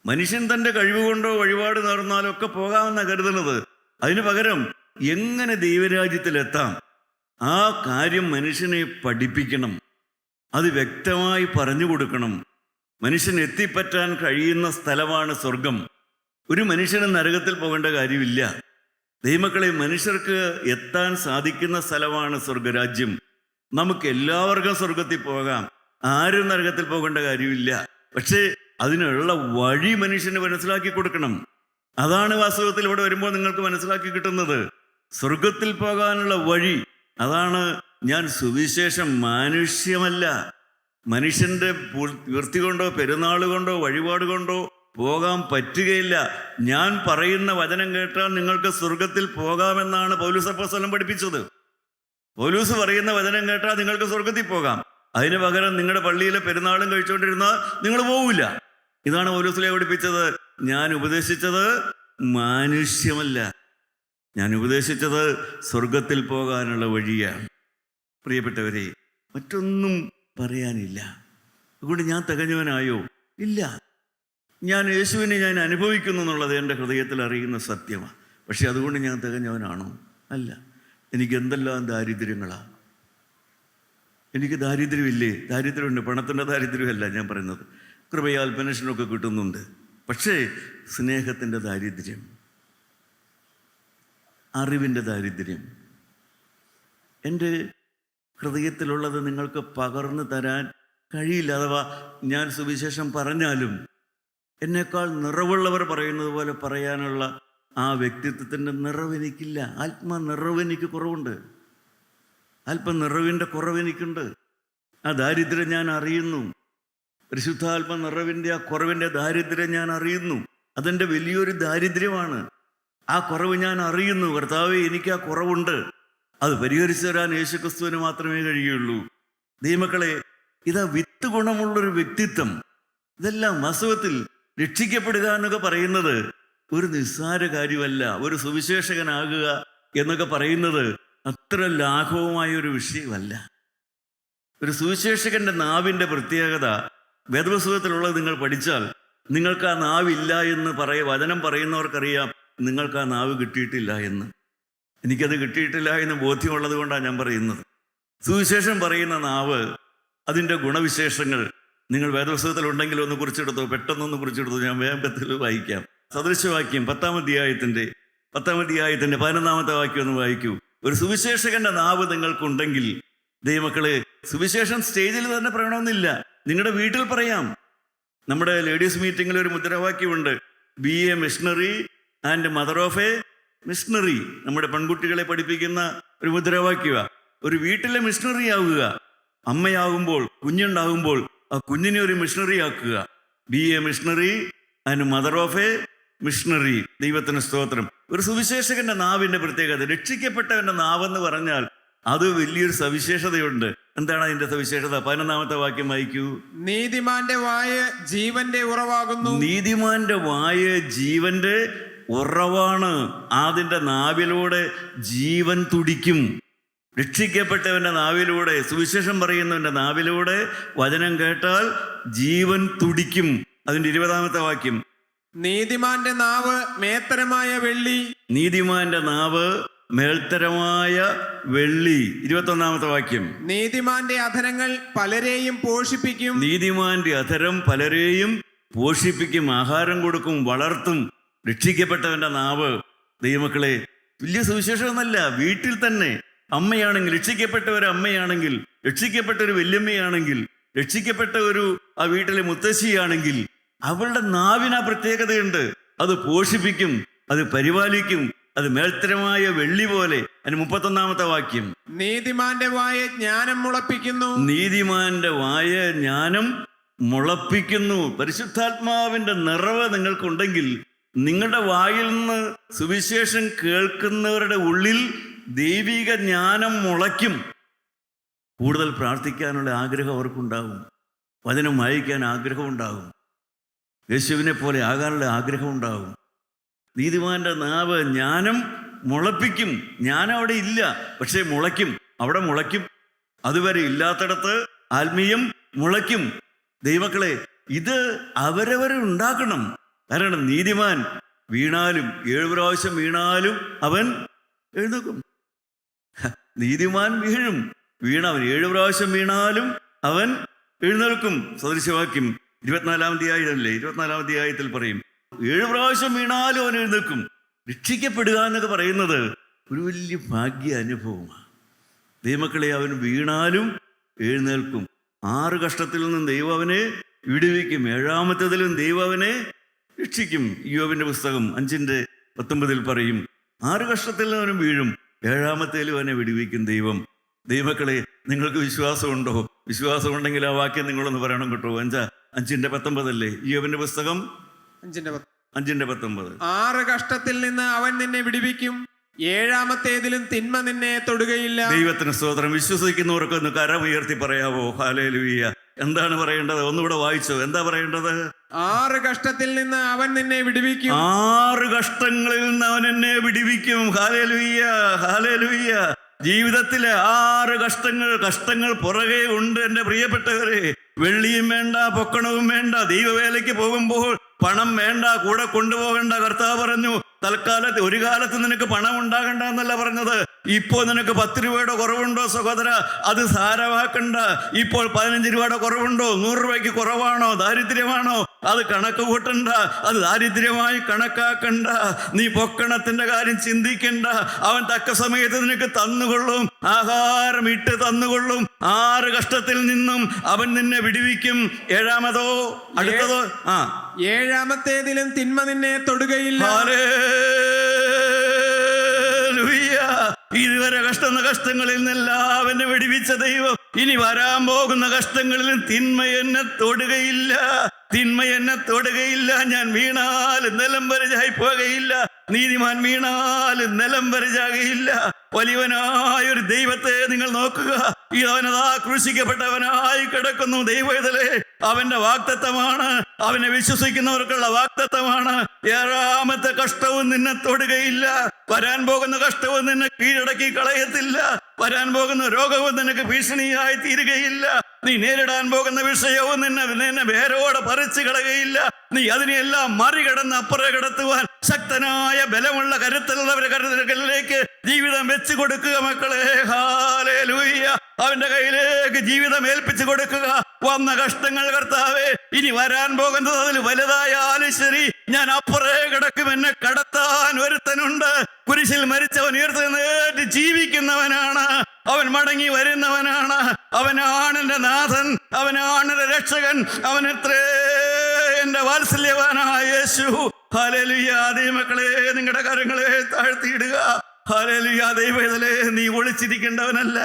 [SPEAKER 2] മനുഷ്യൻ തൻ്റെ കഴിവ് കൊണ്ടോ വഴിപാട് നേർന്നാലോ ഒക്കെ പോകാമെന്ന കരുതുന്നത്. അതിന് പകരം എങ്ങനെ ദൈവരാജ്യത്തിലെത്താം, ആ കാര്യം മനുഷ്യനെ പഠിപ്പിക്കണം. അത് വ്യക്തമായി പറഞ്ഞു കൊടുക്കണം. മനുഷ്യൻ എത്തിപ്പറ്റാൻ കഴിയുന്ന സ്ഥലമാണ് സ്വർഗം. ഒരു മനുഷ്യന് നരകത്തിൽ പോകേണ്ട കാര്യമില്ല. ദൈവമക്കളെ, മനുഷ്യർക്ക് എത്താൻ സാധിക്കുന്ന സ്ഥലമാണ് സ്വർഗരാജ്യം. നമുക്ക് എല്ലാവർക്കും സ്വർഗത്തിൽ പോകാം, ആരും നരകത്തിൽ പോകേണ്ട കാര്യമില്ല. പക്ഷേ അതിനുള്ള വഴി മനുഷ്യന് മനസ്സിലാക്കി കൊടുക്കണം. അതാണ് വാസ്തവത്തിൽ ഇവിടെ വരുമ്പോൾ നിങ്ങൾക്ക് മനസ്സിലാക്കി കിട്ടുന്നത്. സ്വർഗത്തിൽ പോകാനുള്ള വഴി അതാണ്. ഞാൻ സുവിശേഷം മാനുഷ്യമല്ല. മനുഷ്യൻ്റെ വൃത്തി കൊണ്ടോ പെരുന്നാൾ കൊണ്ടോ വഴിപാട് കൊണ്ടോ പോകാൻ പറ്റുകയില്ല. ഞാൻ പറയുന്ന വചനം കേട്ടാൽ നിങ്ങൾക്ക് സ്വർഗത്തിൽ പോകാമെന്നാണ് പൗലോസ് അപ്പോസ്തലൻ പഠിപ്പിച്ചത്. പൗലോസ് പറയുന്ന വചനം കേട്ടാൽ നിങ്ങൾക്ക് സ്വർഗത്തിൽ പോകാം. അതിന് പകരം നിങ്ങളുടെ പള്ളിയിലെ പെരുന്നാളും കഴിച്ചുകൊണ്ടിരുന്നാൽ നിങ്ങൾ പോവില്ല. ഇതാണ് പൗലോസിലെ പഠിപ്പിച്ചത്. ഞാൻ ഉപദേശിച്ചത് മാനുഷ്യമല്ല, ഞാൻ ഉപദേശിച്ചത് സ്വർഗത്തിൽ പോകാനുള്ള വഴിയാണ്. പ്രിയപ്പെട്ടവരെ, മറ്റൊന്നും പറയാനില്ല. അതുകൊണ്ട് ഞാൻ തികഞ്ഞവനായോ? ഇല്ല. ഞാൻ യേശുവിനെ ഞാൻ അനുഭവിക്കുന്നു എന്നുള്ളത് എൻ്റെ ഹൃദയത്തിൽ അറിയുന്ന സത്യമാണ്. പക്ഷെ അതുകൊണ്ട് ഞാൻ തികഞ്ഞവനാണോ? അല്ല. എനിക്ക് എന്തെല്ലാം ദാരിദ്ര്യങ്ങളാണ്. എനിക്ക് ദാരിദ്ര്യമില്ലേ? ദാരിദ്ര്യമുണ്ട്. പണത്തിൻ്റെ ദാരിദ്ര്യമല്ല ഞാൻ പറയുന്നത്. കൃപയാൽ പെൻഷനൊക്കെ കിട്ടുന്നുണ്ട്. പക്ഷേ സ്നേഹത്തിൻ്റെ ദാരിദ്ര്യം, അറിവിൻ്റെ ദാരിദ്ര്യം, എൻ്റെ ഹൃദയത്തിലുള്ളത് നിങ്ങൾക്ക് പകർന്നു തരാൻ കഴിയില്ല. അഥവാ ഞാൻ സുവിശേഷം പറഞ്ഞാലും എന്നേക്കാൾ നിറവുള്ളവർ പറയുന്നത് പോലെ പറയാനുള്ള ആ വ്യക്തിത്വത്തിൻ്റെ നിറവ് എനിക്കില്ല. ആത്മനിറവ് എനിക്ക് കുറവുണ്ട്. അല്പനിറവിൻ്റെ കുറവെനിക്കുണ്ട്. ആ ദാരിദ്ര്യം ഞാൻ അറിയുന്നു. പരിശുദ്ധാത്മ നിറവിൻ്റെ ആ കുറവിൻ്റെ ദാരിദ്ര്യം ഞാൻ അറിയുന്നു. അതെൻ്റെ വലിയൊരു ദാരിദ്ര്യമാണ്. ആ കുറവ് ഞാൻ അറിയുന്നു. കർത്താവേ, എനിക്ക് ആ കുറവുണ്ട്. അത് പരിഹരിച്ചു തരാൻ യേശുക്രിസ്തുവിന് മാത്രമേ കഴിയുള്ളൂ. ദൈവമക്കളെ, ഇതാ വിത്ത് ഗുണമുള്ളൊരു വ്യക്തിത്വം. ഇതെല്ലാം വാസ്തവത്തിൽ രക്ഷിക്കപ്പെടുക എന്നൊക്കെ പറയുന്നത് ഒരു നിസ്സാര കാര്യമല്ല. ഒരു സുവിശേഷകനാകുക എന്നൊക്കെ പറയുന്നത് അത്ര ലാഘവമായൊരു വിഷയമല്ല. ഒരു സുവിശേഷകന്റെ നാവിൻ്റെ പ്രത്യേകത, വേദപുസ്തകത്തിലുള്ളത് നിങ്ങൾ പഠിച്ചാൽ നിങ്ങൾക്ക് ആ നാവില്ല എന്ന് വചനം പറയുന്നവർക്കറിയാം നിങ്ങൾക്ക് ആ നാവ് കിട്ടിയിട്ടില്ല എന്ന്. എനിക്കത് കിട്ടിയിട്ടില്ല എന്ന് ബോധ്യമുള്ളത് കൊണ്ടാണ് ഞാൻ പറയുന്നത്. സുവിശേഷം പറയുന്ന നാവ്, അതിൻ്റെ ഗുണവിശേഷങ്ങൾ നിങ്ങൾ വേദപുസ്തകത്തിലുണ്ടെങ്കിൽ ഒന്ന് കുറിച്ചെടുത്തോ, പെട്ടെന്നൊന്ന് കുറിച്ചെടുത്തോ. ഞാൻ വേഗത്തിൽ വായിക്കാം. സദൃശവാക്യം 10-ാം അധ്യായത്തിൻ്റെ 11-ാമത്തെ വാക്യം ഒന്ന് വായിക്കൂ. ഒരു സുവിശേഷകന്റെ നാവ് നിങ്ങൾക്കുണ്ടെങ്കിൽ ദൈവമക്കളെ, സുവിശേഷം സ്റ്റേജിൽ തന്നെ പറയണമെന്നില്ല, നിങ്ങളുടെ വീട്ടിൽ പറയാം. നമ്മുടെ ലേഡീസ് മീറ്റിങ്ങിൽ ഒരു മുദ്രാവാക്യമുണ്ട്, be a missionary and mother of a missionary. നമ്മുടെ പെൺകുട്ടികളെ പഠിപ്പിക്കുന്ന ഒരു മുദ്രാവാക്യമാണ്. ഒരു വീട്ടിലെ മിഷണറി ആവുക, അമ്മയാകുമ്പോൾ, കുഞ്ഞുണ്ടാകുമ്പോൾ ആ കുഞ്ഞിനെ ഒരു മിഷണറി ആക്കുക. B a missionary and mother of a missionary. ദൈവത്തിന് സ്തോത്രം. ഒരു സുവിശേഷകന്റെ നാവിന്റെ പ്രത്യേകത, രക്ഷിക്കപ്പെട്ടവന്റെ നാവെന്ന് പറഞ്ഞാൽ അത് വലിയൊരു സവിശേഷതയുണ്ട്. എന്താണ് അതിന്റെ സവിശേഷത? 11-ാമത്തെ വാക്യം വായിക്കൂ.
[SPEAKER 3] നീതിമാന്റെ വായ് ജീവന്റെ ഉറവാകുന്നു.
[SPEAKER 2] നീതിമാന്റെ വായ് ജീവന്റെ ഉറവാണ്. അതിന്റെ നാവിലൂടെ ജീവൻ തുടിക്കും. രക്ഷിക്കപ്പെട്ടവന്റെ നാവിലൂടെ, സുവിശേഷം പറയുന്നവന്റെ നാവിലൂടെ വചനം കേട്ടാൽ ജീവൻ തുടിക്കും. അതിന്റെ 20-ാമത്തെ വാക്യം.
[SPEAKER 3] നീതിമാന്റെ നാവ് മേത്തരമായ വെള്ളി.
[SPEAKER 2] നീതിമാന്റെ നാവ് മേൽത്തരമായ വെള്ളി. 21-ാമത്തെ വാക്യം.
[SPEAKER 3] നീതിമാന്റെ അധരങ്ങൾ പലരെയും പോഷിപ്പിക്കും.
[SPEAKER 2] നീതിമാന്റെ അധരം പലരെയും പോഷിപ്പിക്കും, ആഹാരം കൊടുക്കും, വളർത്തും. രക്ഷിക്കപ്പെട്ടവന്റെ നാവ്. ദൈവമക്കളെ, വലിയ സുവിശേഷമൊന്നല്ല, വീട്ടിൽ തന്നെ അമ്മയാണെങ്കിൽ, രക്ഷിക്കപ്പെട്ട ഒരു അമ്മയാണെങ്കിൽ, രക്ഷിക്കപ്പെട്ട ഒരു വല്യമ്മയാണെങ്കിൽ, രക്ഷിക്കപ്പെട്ട ഒരു ആ വീട്ടിലെ മുത്തശ്ശിയാണെങ്കിൽ, അവളുടെ നാവിന് ആ പ്രത്യേകതയുണ്ട്. അത് പോഷിപ്പിക്കും, അത് പരിപാലിക്കും, അത് മേൽത്തരമായ വെള്ളി പോലെ. അതിന് 31-ാമത്തെ വാക്യം.
[SPEAKER 3] നീതിമാന്റെ വായ ജ്ഞാനം മുളപ്പിക്കുന്നു.
[SPEAKER 2] നീതിമാന്റെ വായ ജ്ഞാനം മുളപ്പിക്കുന്നു. പരിശുദ്ധാത്മാവിന്റെ നിറവ് നിങ്ങൾക്കുണ്ടെങ്കിൽ നിങ്ങളുടെ വായിൽ നിന്ന് സുവിശേഷം കേൾക്കുന്നവരുടെ ഉള്ളിൽ ദൈവിക ജ്ഞാനം മുളയ്ക്കും. കൂടുതൽ പ്രാർത്ഥിക്കാനുള്ള ആഗ്രഹം അവർക്കുണ്ടാകും, വചനം വായിക്കാൻ ആഗ്രഹമുണ്ടാകും, യേശുവിനെ പോലെ ആകാനുള്ള ആഗ്രഹമുണ്ടാകും. നീതിമാന്റെ നാവ് ജ്ഞാനം മുളപ്പിക്കും. ജ്ഞാനം അവിടെ ഇല്ല, പക്ഷേ മുളയ്ക്കും. അവിടെ മുളയ്ക്കും. അതുവരെ ഇല്ലാത്തടത്ത് ആത്മീയം മുളയ്ക്കും. ദൈവമക്കളെ, ഇത് അവരവരെ ഉണ്ടാക്കണം. കാരണം നീതിമാൻ വീണാലും, 7 പ്രാവശ്യം വീണാലും അവൻ എഴുന്നേക്കും. നീതിമാൻ വീണവൻ 7 പ്രാവശ്യം വീണാലും അവൻ എഴുന്നേൽക്കും. സദൃശവാക്യം 24-ാം അധ്യായത്തിൽ പറയും, 7 പ്രാവശ്യം വീണാലും അവൻ എഴുന്നേൽക്കും. രക്ഷിക്കപ്പെടുക എന്നൊക്കെ പറയുന്നത് ഒരു വലിയ ഭാഗ്യ അനുഭവമാണ്. ദൈവമക്കളെ, അവൻ വീണാലും എഴുന്നേൽക്കും. 6 കഷ്ടത്തിൽ നിന്നും ദൈവം അവനെ വിടുവിക്കും. 7-ാമത്തേതിലും ദൈവം അവനെ രക്ഷിക്കും. യോബിന്റെ പുസ്തകം 5:19 പറയും, 6 കഷ്ടത്തിൽ അവനും വീഴും, 7-ാമത്തേലും അവനെ വിടുവിക്കും ദൈവം. ദൈവമക്കളെ, നിങ്ങൾക്ക് വിശ്വാസമുണ്ടോ? വിശ്വാസമുണ്ടെങ്കിൽ ആ വാക്യം നിങ്ങളൊന്ന് പറയണം കേട്ടോ. 5:19 യോബിന്റെ പുസ്തകം 5:19.
[SPEAKER 3] 6 കഷ്ടത്തിൽ നിന്ന് അവൻ നിന്നെ വിടുവിക്കും, 7-ാമത്തേതിലും തിന്മ നിന്നെ തൊടുകയില്ല.
[SPEAKER 2] ദൈവത്തിന് സ്തോത്രം. വിശ്വസിക്കുന്നവർക്ക് ഒന്ന് കരമുയർത്തി പറയാവോ? ഹല്ലേലൂയ. എന്താണ് പറയേണ്ടത്? ഒന്നുകൂടെ വായിച്ചോ. എന്താ പറയേണ്ടത്?
[SPEAKER 3] 6 കഷ്ടത്തിൽ നിന്ന് അവൻ നിന്നെ വിടുവിക്കും.
[SPEAKER 2] 6 കഷ്ടങ്ങളിൽ നിന്ന് അവൻ എന്നെ വിടുവിക്കും. Hallelujah, hallelujah. ജീവിതത്തിലെ 6 കഷ്ടങ്ങൾ പുറകെ ഉണ്ട് എൻ്റെ പ്രിയപ്പെട്ടവരെ. വെള്ളിയും വേണ്ട, പൊക്കണവും വേണ്ട. ദൈവവേലയ്ക്ക് പോകുമ്പോൾ പണം വേണ്ട, കൂടെ കൊണ്ടുപോകണ്ട. കർത്താവ് പറഞ്ഞു, തൽക്കാലത്ത്, ഒരു കാലത്ത് നിനക്ക് പണം ഉണ്ടാകണ്ട എന്നല്ല പറഞ്ഞത്. ഇപ്പോൾ നിനക്ക് 10 രൂപയുടെ കുറവുണ്ടോ സഹോദര, അത് സാരമാക്കണ്ട. ഇപ്പോൾ 15 രൂപയുടെ കുറവുണ്ടോ, 100 രൂപയ്ക്ക് കുറവാണോ, ദാരിദ്ര്യമാണോ, അത് കണക്ക് കൂട്ടണ്ട, അത് ദാരിദ്ര്യമായി കണക്കാക്കണ്ട. നീ പൊക്കണത്തിന്റെ കാര്യം ചിന്തിക്കണ്ട. അവൻ തക്ക സമയത്ത് നിനക്ക് തന്നുകൊള്ളും, ആഹാരം ഇട്ട് തന്നുകൊള്ളും. 6 കഷ്ടത്തിൽ നിന്നും അവൻ നിന്നെ വിടുവിക്കും. 7-ാമതോ, അടുത്തതോ?
[SPEAKER 3] 7-ാമത്തേതിലും തിന്മ നിന്നെ തൊടുകയില്ല.
[SPEAKER 2] ഇതുവരെ കഷ്ടങ്ങളിൽ നിന്നെല്ലാം അവനെ വിടുവിച്ച ദൈവം ഇനി വരാൻ പോകുന്ന കഷ്ടങ്ങളിലും തിന്മ എന്നെ തൊടുകയില്ല. ഞാൻ വീണാൽ നിലം പരിചായി പോകയില്ല. നീതിമാൻ വീണാൽ നിലം പരിചാകയില്ല. വലിയവനായൊരു ദൈവത്തെ നിങ്ങൾ നോക്കുക. അവനതാ ക്രൂശിക്കപ്പെട്ടവനായി കിടക്കുന്നു. ദൈവത്തിലെ അവന്റെ വാഗ്ദത്തമാണ്, അവനെ വിശ്വസിക്കുന്നവർക്കുള്ള വാഗ്ദത്തമാണ്. 7-ാമത്തെ കഷ്ടവും നിന്നെ തൊടുകയില്ല. വരാൻ പോകുന്ന കഷ്ടവും നിന്നെ കീഴടക്കി കളയത്തില്ല. വരാൻ പോകുന്ന രോഗവും നിനക്ക് ഭീഷണിയായി തീരുകയില്ല. നീ നേരിടാൻ പോകുന്ന വിഷയവും നിന്നെ വേരോടെ പറിച്ചു കളയുകയില്ല. നീ അതിനെല്ലാം മറികടന്ന് അപ്പുറം കിടത്തുവാൻ ശക്തനായ ബലമുള്ള കരുത്തുള്ളവരുടെ കരുതലിലേക്ക് ജീവിതം വെച്ചു കൊടുക്കുക മക്കളെ. ഹല്ലേലൂയ. അവന്റെ കയ്യിലേക്ക് ജീവിതം ഏൽപ്പിച്ചു കൊടുക്കുക. വന്ന കഷ്ടങ്ങൾ കർത്താവേ, ഇനി വരാൻ പോകുന്നത് അതിൽ വലുതായാലും ശരി, ഞാൻ അപ്പുറേ കിടക്കും. എന്നെ കടത്താൻ ഒരുത്തനുണ്ട്. കുരിശിൽ മരിച്ചവൻ ഉയർത്തെഴുന്നേറ്റ് ജീവിക്കുന്നവനാണ്. അവൻ മടങ്ങി വരുന്നവനാണ്. അവനാണ് എൻ്റെ നാഥൻ, അവനാണ് എൻ്റെ രക്ഷകൻ, അവനെത്രേ എൻ്റെ വാത്സല്യവാനായ യേശു. ഹല്ലേലൂയ. ദൈവമക്കളെ, നിങ്ങളുടെ കരങ്ങളെ താഴ്ത്തിയിടുക. ഹല്ലേലൂയ. ദൈവവേദലേ, നീ ഒളിച്ചിരിക്കേണ്ടവനല്ല,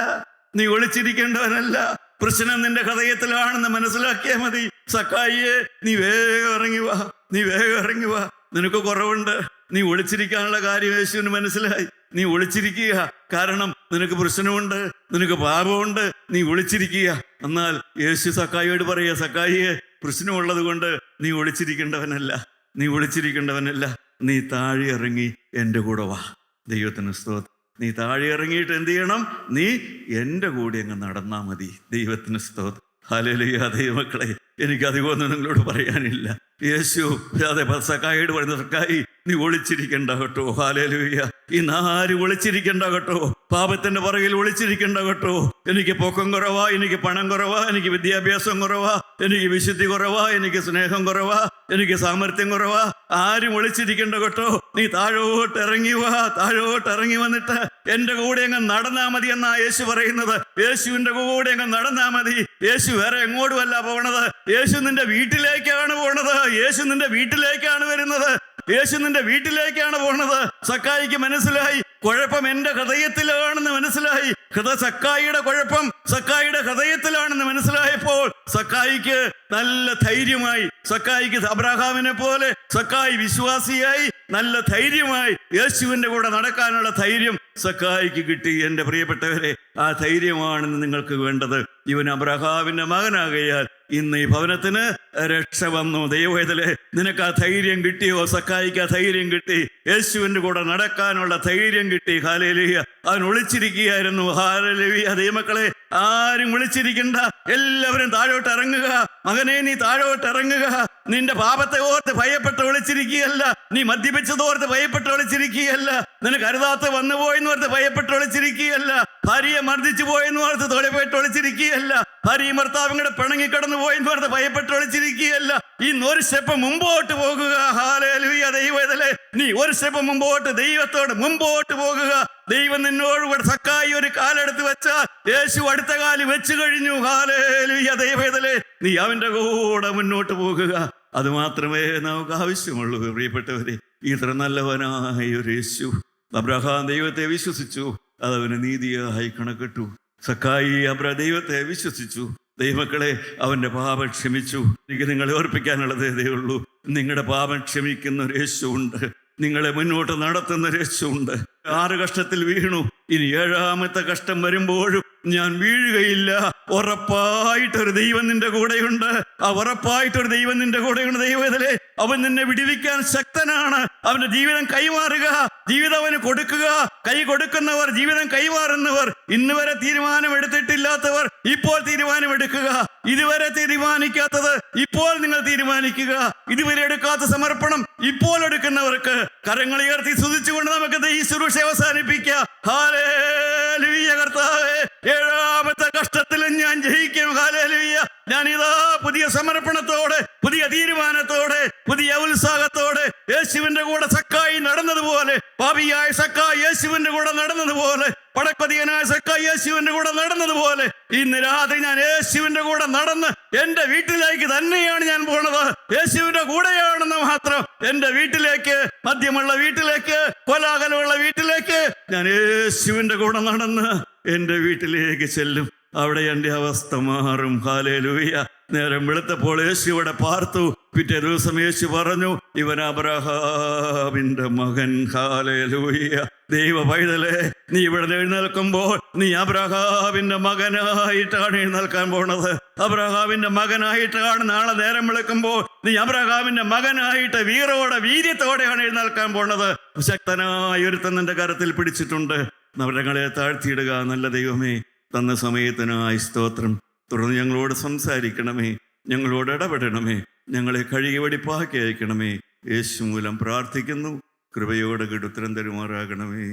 [SPEAKER 2] നീ ഒളിച്ചിരിക്കേണ്ടവനല്ല. പ്രശ്നം നിന്റെ ഹൃദയത്തിലാണെന്ന് മനസ്സിലാക്കിയാൽ മതി. സക്കായിയെ, നീ വേഗം ഇറങ്ങി വാ, നീ വേഗം ഇറങ്ങി വാ. നിനക്ക് കുറവുണ്ട്, നീ ഒളിച്ചിരിക്കാനുള്ള കാര്യം യേശുവിന് മനസ്സിലായി. നീ ഒളിച്ചിരിക്കുക, കാരണം നിനക്ക് പ്രശ്നമുണ്ട്, നിനക്ക് പാപമുണ്ട്, നീ ഒളിച്ചിരിക്കുക. എന്നാൽ യേശു സക്കായിയോട് പറയുക, സക്കായിയെ, പ്രശ്നമുള്ളത് കൊണ്ട് നീ ഒളിച്ചിരിക്കേണ്ടവനല്ല, നീ ഒളിച്ചിരിക്കേണ്ടവനല്ല. നീ താഴെ ഇറങ്ങി എൻ്റെ കൂടെ വാ. ദൈവത്തിന് സ്തോത്രം. നീ താഴെ ഇറങ്ങിയിട്ട് എന്ത് ചെയ്യണം? നീ എൻ്റെ കൂടെ അങ്ങ് നടന്നാൽ മതി. ദൈവത്തിന് സ്തോത്രം. ഹല്ലേലൂയ. ദൈവമക്കളെ, എനിക്ക് അധികമൊന്നും നിങ്ങളോട് പറയാനില്ല. യേശു അതെ സക്കായിയോട് പറയുന്ന, സക്കായി, നീ ഒളിച്ചിരിക്കണ്ട കേട്ടോ. ഹല്ലേലൂയ. ഇന്ന് ആരും ഒളിച്ചിരിക്കണ്ട കേട്ടോ. പാപത്തിന്റെ പുറകിൽ ഒളിച്ചിരിക്കണ്ട കേട്ടോ. എനിക്ക് പൊക്കം കുറവാ, എനിക്ക് പണം കുറവാ, എനിക്ക് വിദ്യാഭ്യാസം കുറവാ, എനിക്ക് വിശുദ്ധി കുറവാ, എനിക്ക് സ്നേഹം കുറവാ, എനിക്ക് സാമർത്ഥ്യം കുറവാ. ആരും ഒളിച്ചിരിക്കണ്ട കേട്ടോ. നീ താഴോട്ട് ഇറങ്ങി വാ. താഴോട്ട് ഇറങ്ങി വന്നിട്ട് എൻ്റെ കൂടെ അങ്ങ് നടന്നാ മതി എന്നാ യേശു പറയുന്നത്. യേശുവിൻ്റെ കൂടെ അങ്ങ് നടന്നാ മതി. യേശു വേറെ എങ്ങോട്ടുമല്ല പോണത്. യേശു നിന്റെ വീട്ടിലേക്കാണ് പോണത്. യേശു നിന്റെ വീട്ടിലേക്കാണ് വരുന്നത്. യേശു നിന്റെ വീട്ടിലേക്കാണ് പോണത്. സക്കായിക്ക് മനസ്സിലായി, കുഴപ്പം എൻ്റെ ഹൃദയത്തിലാണെന്ന് മനസ്സിലായി. സക്കായിയുടെ കുഴപ്പം സക്കായിയുടെ ഹൃദയത്തിലാണെന്ന് മനസ്സിലായപ്പോൾ സക്കായിക്ക് നല്ല ധൈര്യമായി. സക്കായിക്ക് അബ്രഹാമിനെ പോലെ സക്കായി വിശ്വാസിയായി നല്ല ധൈര്യമായി യേശുവിൻ്റെ കൂടെ നടക്കാനുള്ള ധൈര്യം സക്കായിക്ക് കിട്ടി. എൻ്റെ പ്രിയപ്പെട്ടവരെ, ആ ധൈര്യമാണെന്ന് നിങ്ങൾക്ക് വേണ്ടത്. ഇവൻ അബ്രഹാമിന്റെ മകനാകയാൽ ഇന്ന് ഈ ഭവനത്തിന് രക്ഷ വന്നു. ദൈവവേദലേ, നിനക്ക് ആ ധൈര്യം കിട്ടിയോ? സക്കായിക്ക് ആ ധൈര്യം കിട്ടി. യേശുവിൻ്റെ കൂടെ നടക്കാനുള്ള ധൈര്യം കിട്ടി. ഹല്ലേലൂയ. അവൻ ഒളിച്ചിരിക്കുകയായിരുന്നു. ഹല്ലേലൂയ. ദൈവമക്കളെ, ആരും വിളിച്ചിരിക്കണ്ട, എല്ലാവരും താഴോട്ട് ഇറങ്ങുക. മകനെ, നീ താഴോട്ട് ഇറങ്ങുക. നിന്റെ പാപത്തെ ഓർത്ത് ഭയപ്പെട്ട് വിളിച്ചിരിക്കുകയല്ല, നീ മദ്യപിച്ചതോർത്ത് ഭയപ്പെട്ട് വിളിച്ചിരിക്കുകയല്ല, നിനക്ക് അരുതാത്ത വന്നുപോയെന്ന് ഓർത്ത് ഭയപ്പെട്ട് വിളിച്ചിരിക്കുകയല്ല, ഭാര്യയെ മർദ്ദിച്ചു പോയെന്ന് ഓർത്ത് തൊഴിൽപ്പെട്ട് വിളിച്ചിരിക്കുകയല്ല, ഭാര്യയും ഭർത്താവും കൂടെ പിണങ്ങിക്കടന്നു പോയെന്ന് ഓർത്ത് ഭയപ്പെട്ട് വിളിച്ചിരിക്കുകയല്ല. ഇന്ന് ഒരു സ്റ്റെപ്പ് മുമ്പോട്ട് പോകുക. ഹല്ലേലൂയ. ദൈവവേദലേ, നീ ഒരു സ്റ്റെപ്പ് മുമ്പോട്ട്, ദൈവത്തോട് മുമ്പോട്ട് പോകുക. ദൈവം നിന്നോട് കൂടെ സക്കായി ഒരു കാലെടുത്ത് വെച്ചാൽ യേശു അടുത്ത കാല് വെച്ചു കഴിഞ്ഞു. ഹല്ലേലൂയ. ദൈവവേദലേ, നീ അവന്റെ കൂടെ മുന്നോട്ട് പോകുക. അത് മാത്രമേ നമുക്ക് ആവശ്യമുള്ളൂ. പ്രിയപ്പെട്ടവരെ, ഇത്ര നല്ലവനായ ഒരു യേശു, അബ്രഹാം ദൈവത്തെ വിശ്വസിച്ചു, അതവന് നീതിയായി കണക്കിട്ടു. സക്കായി ദൈവത്തെ വിശ്വസിച്ചു. ദൈവമക്കളെ, അവന്റെ പാപം ക്ഷമിച്ചു. എനിക്ക് നിങ്ങളെ ഓർപ്പിക്കാനുള്ളത് ഇതേ ഉള്ളൂ. നിങ്ങളുടെ പാപം ക്ഷമിക്കുന്ന ഒരു യേശുവുണ്ട്. നിങ്ങളെ മുന്നോട്ട് നടത്തുന്ന ഒരു യേശുവുണ്ട്. 6 കഷ്ടത്തിൽ വീണു, ഇനി 7ാമത്തെ കഷ്ടം വരുമ്പോഴും ഞാൻ വീഴുകയില്ല. ഉറപ്പായിട്ടൊരു ദൈവം നിന്റെ കൂടെയുണ്ട്. ആ ഉറപ്പായിട്ടൊരു ദൈവം നിന്റെ കൂടെയുണ്ട്. ദൈവത്തിലെ അവൻ നിന്നെ വിടുവിക്കാൻ ശക്തനാണ്. അവന്റെ ജീവിതം കൈമാറുക, ജീവിതം അവന് കൊടുക്കുക. കൈ കൊടുക്കുന്നവർ, ജീവിതം കൈമാറുന്നവർ, ഇന്ന് വരെ തീരുമാനമെടുത്തിട്ടില്ലാത്തവർ ഇപ്പോൾ തീരുമാനമെടുക്കുക. ഇതുവരെ തീരുമാനിക്കാത്തത് ഇപ്പോൾ നിങ്ങൾ തീരുമാനിക്കുക. ഇതുവരെ എടുക്കാത്ത സമർപ്പണം ഇപ്പോൾ എടുക്കുന്നവർക്ക് കരങ്ങൾ ഉയർത്തി സ്തുതിച്ചുകൊണ്ട് നമുക്ക് ഈ ശുശ്രൂഷ അവസാനിപ്പിക്കാം. ഹല്ലേലൂയ. കർത്താവേ, 7ാമത്തെ കഷ്ടത്തിലും ഞാൻ ജയിക്കും. ഹല്ലേലൂയ. ഞാനിതാ പുതിയ സമർപ്പണത്തോടെ, പുതിയ തീരുമാനത്തോടെ, പുതിയ ഉത്സാഹത്തോടെ യേശുവിന്റെ കൂടെ സക്കായി നടന്നതുപോലെ, പാപിയായ സക്കായി യേശുവിന്റെ കൂടെ നടന്നതുപോലെ, പടക്കതിയനായ സക്കായി യേശുവിന്റെ കൂടെ നടന്നതുപോലെ, ഇന്ന് രാത്രി ഞാൻ യേശുവിന്റെ കൂടെ നടന്ന് എന്റെ വീട്ടിലേക്ക് തന്നെയാണ് ഞാൻ പോണത്. യേശുവിന്റെ കൂടെയാണെന്ന് മാത്രം. എന്റെ വീട്ടിലേക്ക്, മദ്യമുള്ള വീട്ടിലേക്ക്, കോലാഹലമുള്ള വീട്ടിലേക്ക് ഞാൻ യേശുവിന്റെ കൂടെ നടന്ന് എന്റെ വീട്ടിലേക്ക് ചെല്ലും. അവിടെ എൻ്റെ അവസ്ഥ മാറും. ഹല്ലേലൂയ. നേരം വെളുത്തപ്പോൾ യേശു ഇവിടെ പാർത്തു. പിറ്റേ ദിവസം യേശു പറഞ്ഞു, ഇവൻ അബ്രഹാമിന്റെ മകൻ. ഹല്ലേലൂയ. ദൈവ പൈതലേ, നീ ഇവിടെ എഴുന്നേൽക്കുമ്പോൾ നീ അബ്രഹാമിന്റെ മകനായിട്ടാണ് എഴുന്നേൽക്കാൻ പോണത്. അബ്രഹാമിന്റെ മകനായിട്ടാണ് നാളെ നേരം വിളിക്കുമ്പോൾ നീ അബ്രഹാമിന്റെ മകനായിട്ട് വീറോടെ, വീര്യത്തോടെയാണ് എഴുന്നേൽക്കാൻ പോണത്. ശക്തനായ ഒരുത്തൻ നിന്റെ കരത്തിൽ പിടിച്ചിട്ടുണ്ട്. നവരങ്ങളെ താഴ്ത്തിയിടുക. നല്ല ദൈവമേ, തന്ന സമയത്തിനായി സ്തോത്രം. തുടർന്ന് ഞങ്ങളോട് സംസാരിക്കണമേ, ഞങ്ങളോട് ഇടപെടണമേ, ഞങ്ങളെ കഴുകി വെടിപ്പാക്കി അയക്കണമേ. യേശു മൂലം പ്രാർത്ഥിക്കുന്നു. കൃപയോടെ ഉത്തരം തരുമാറാകണമേ.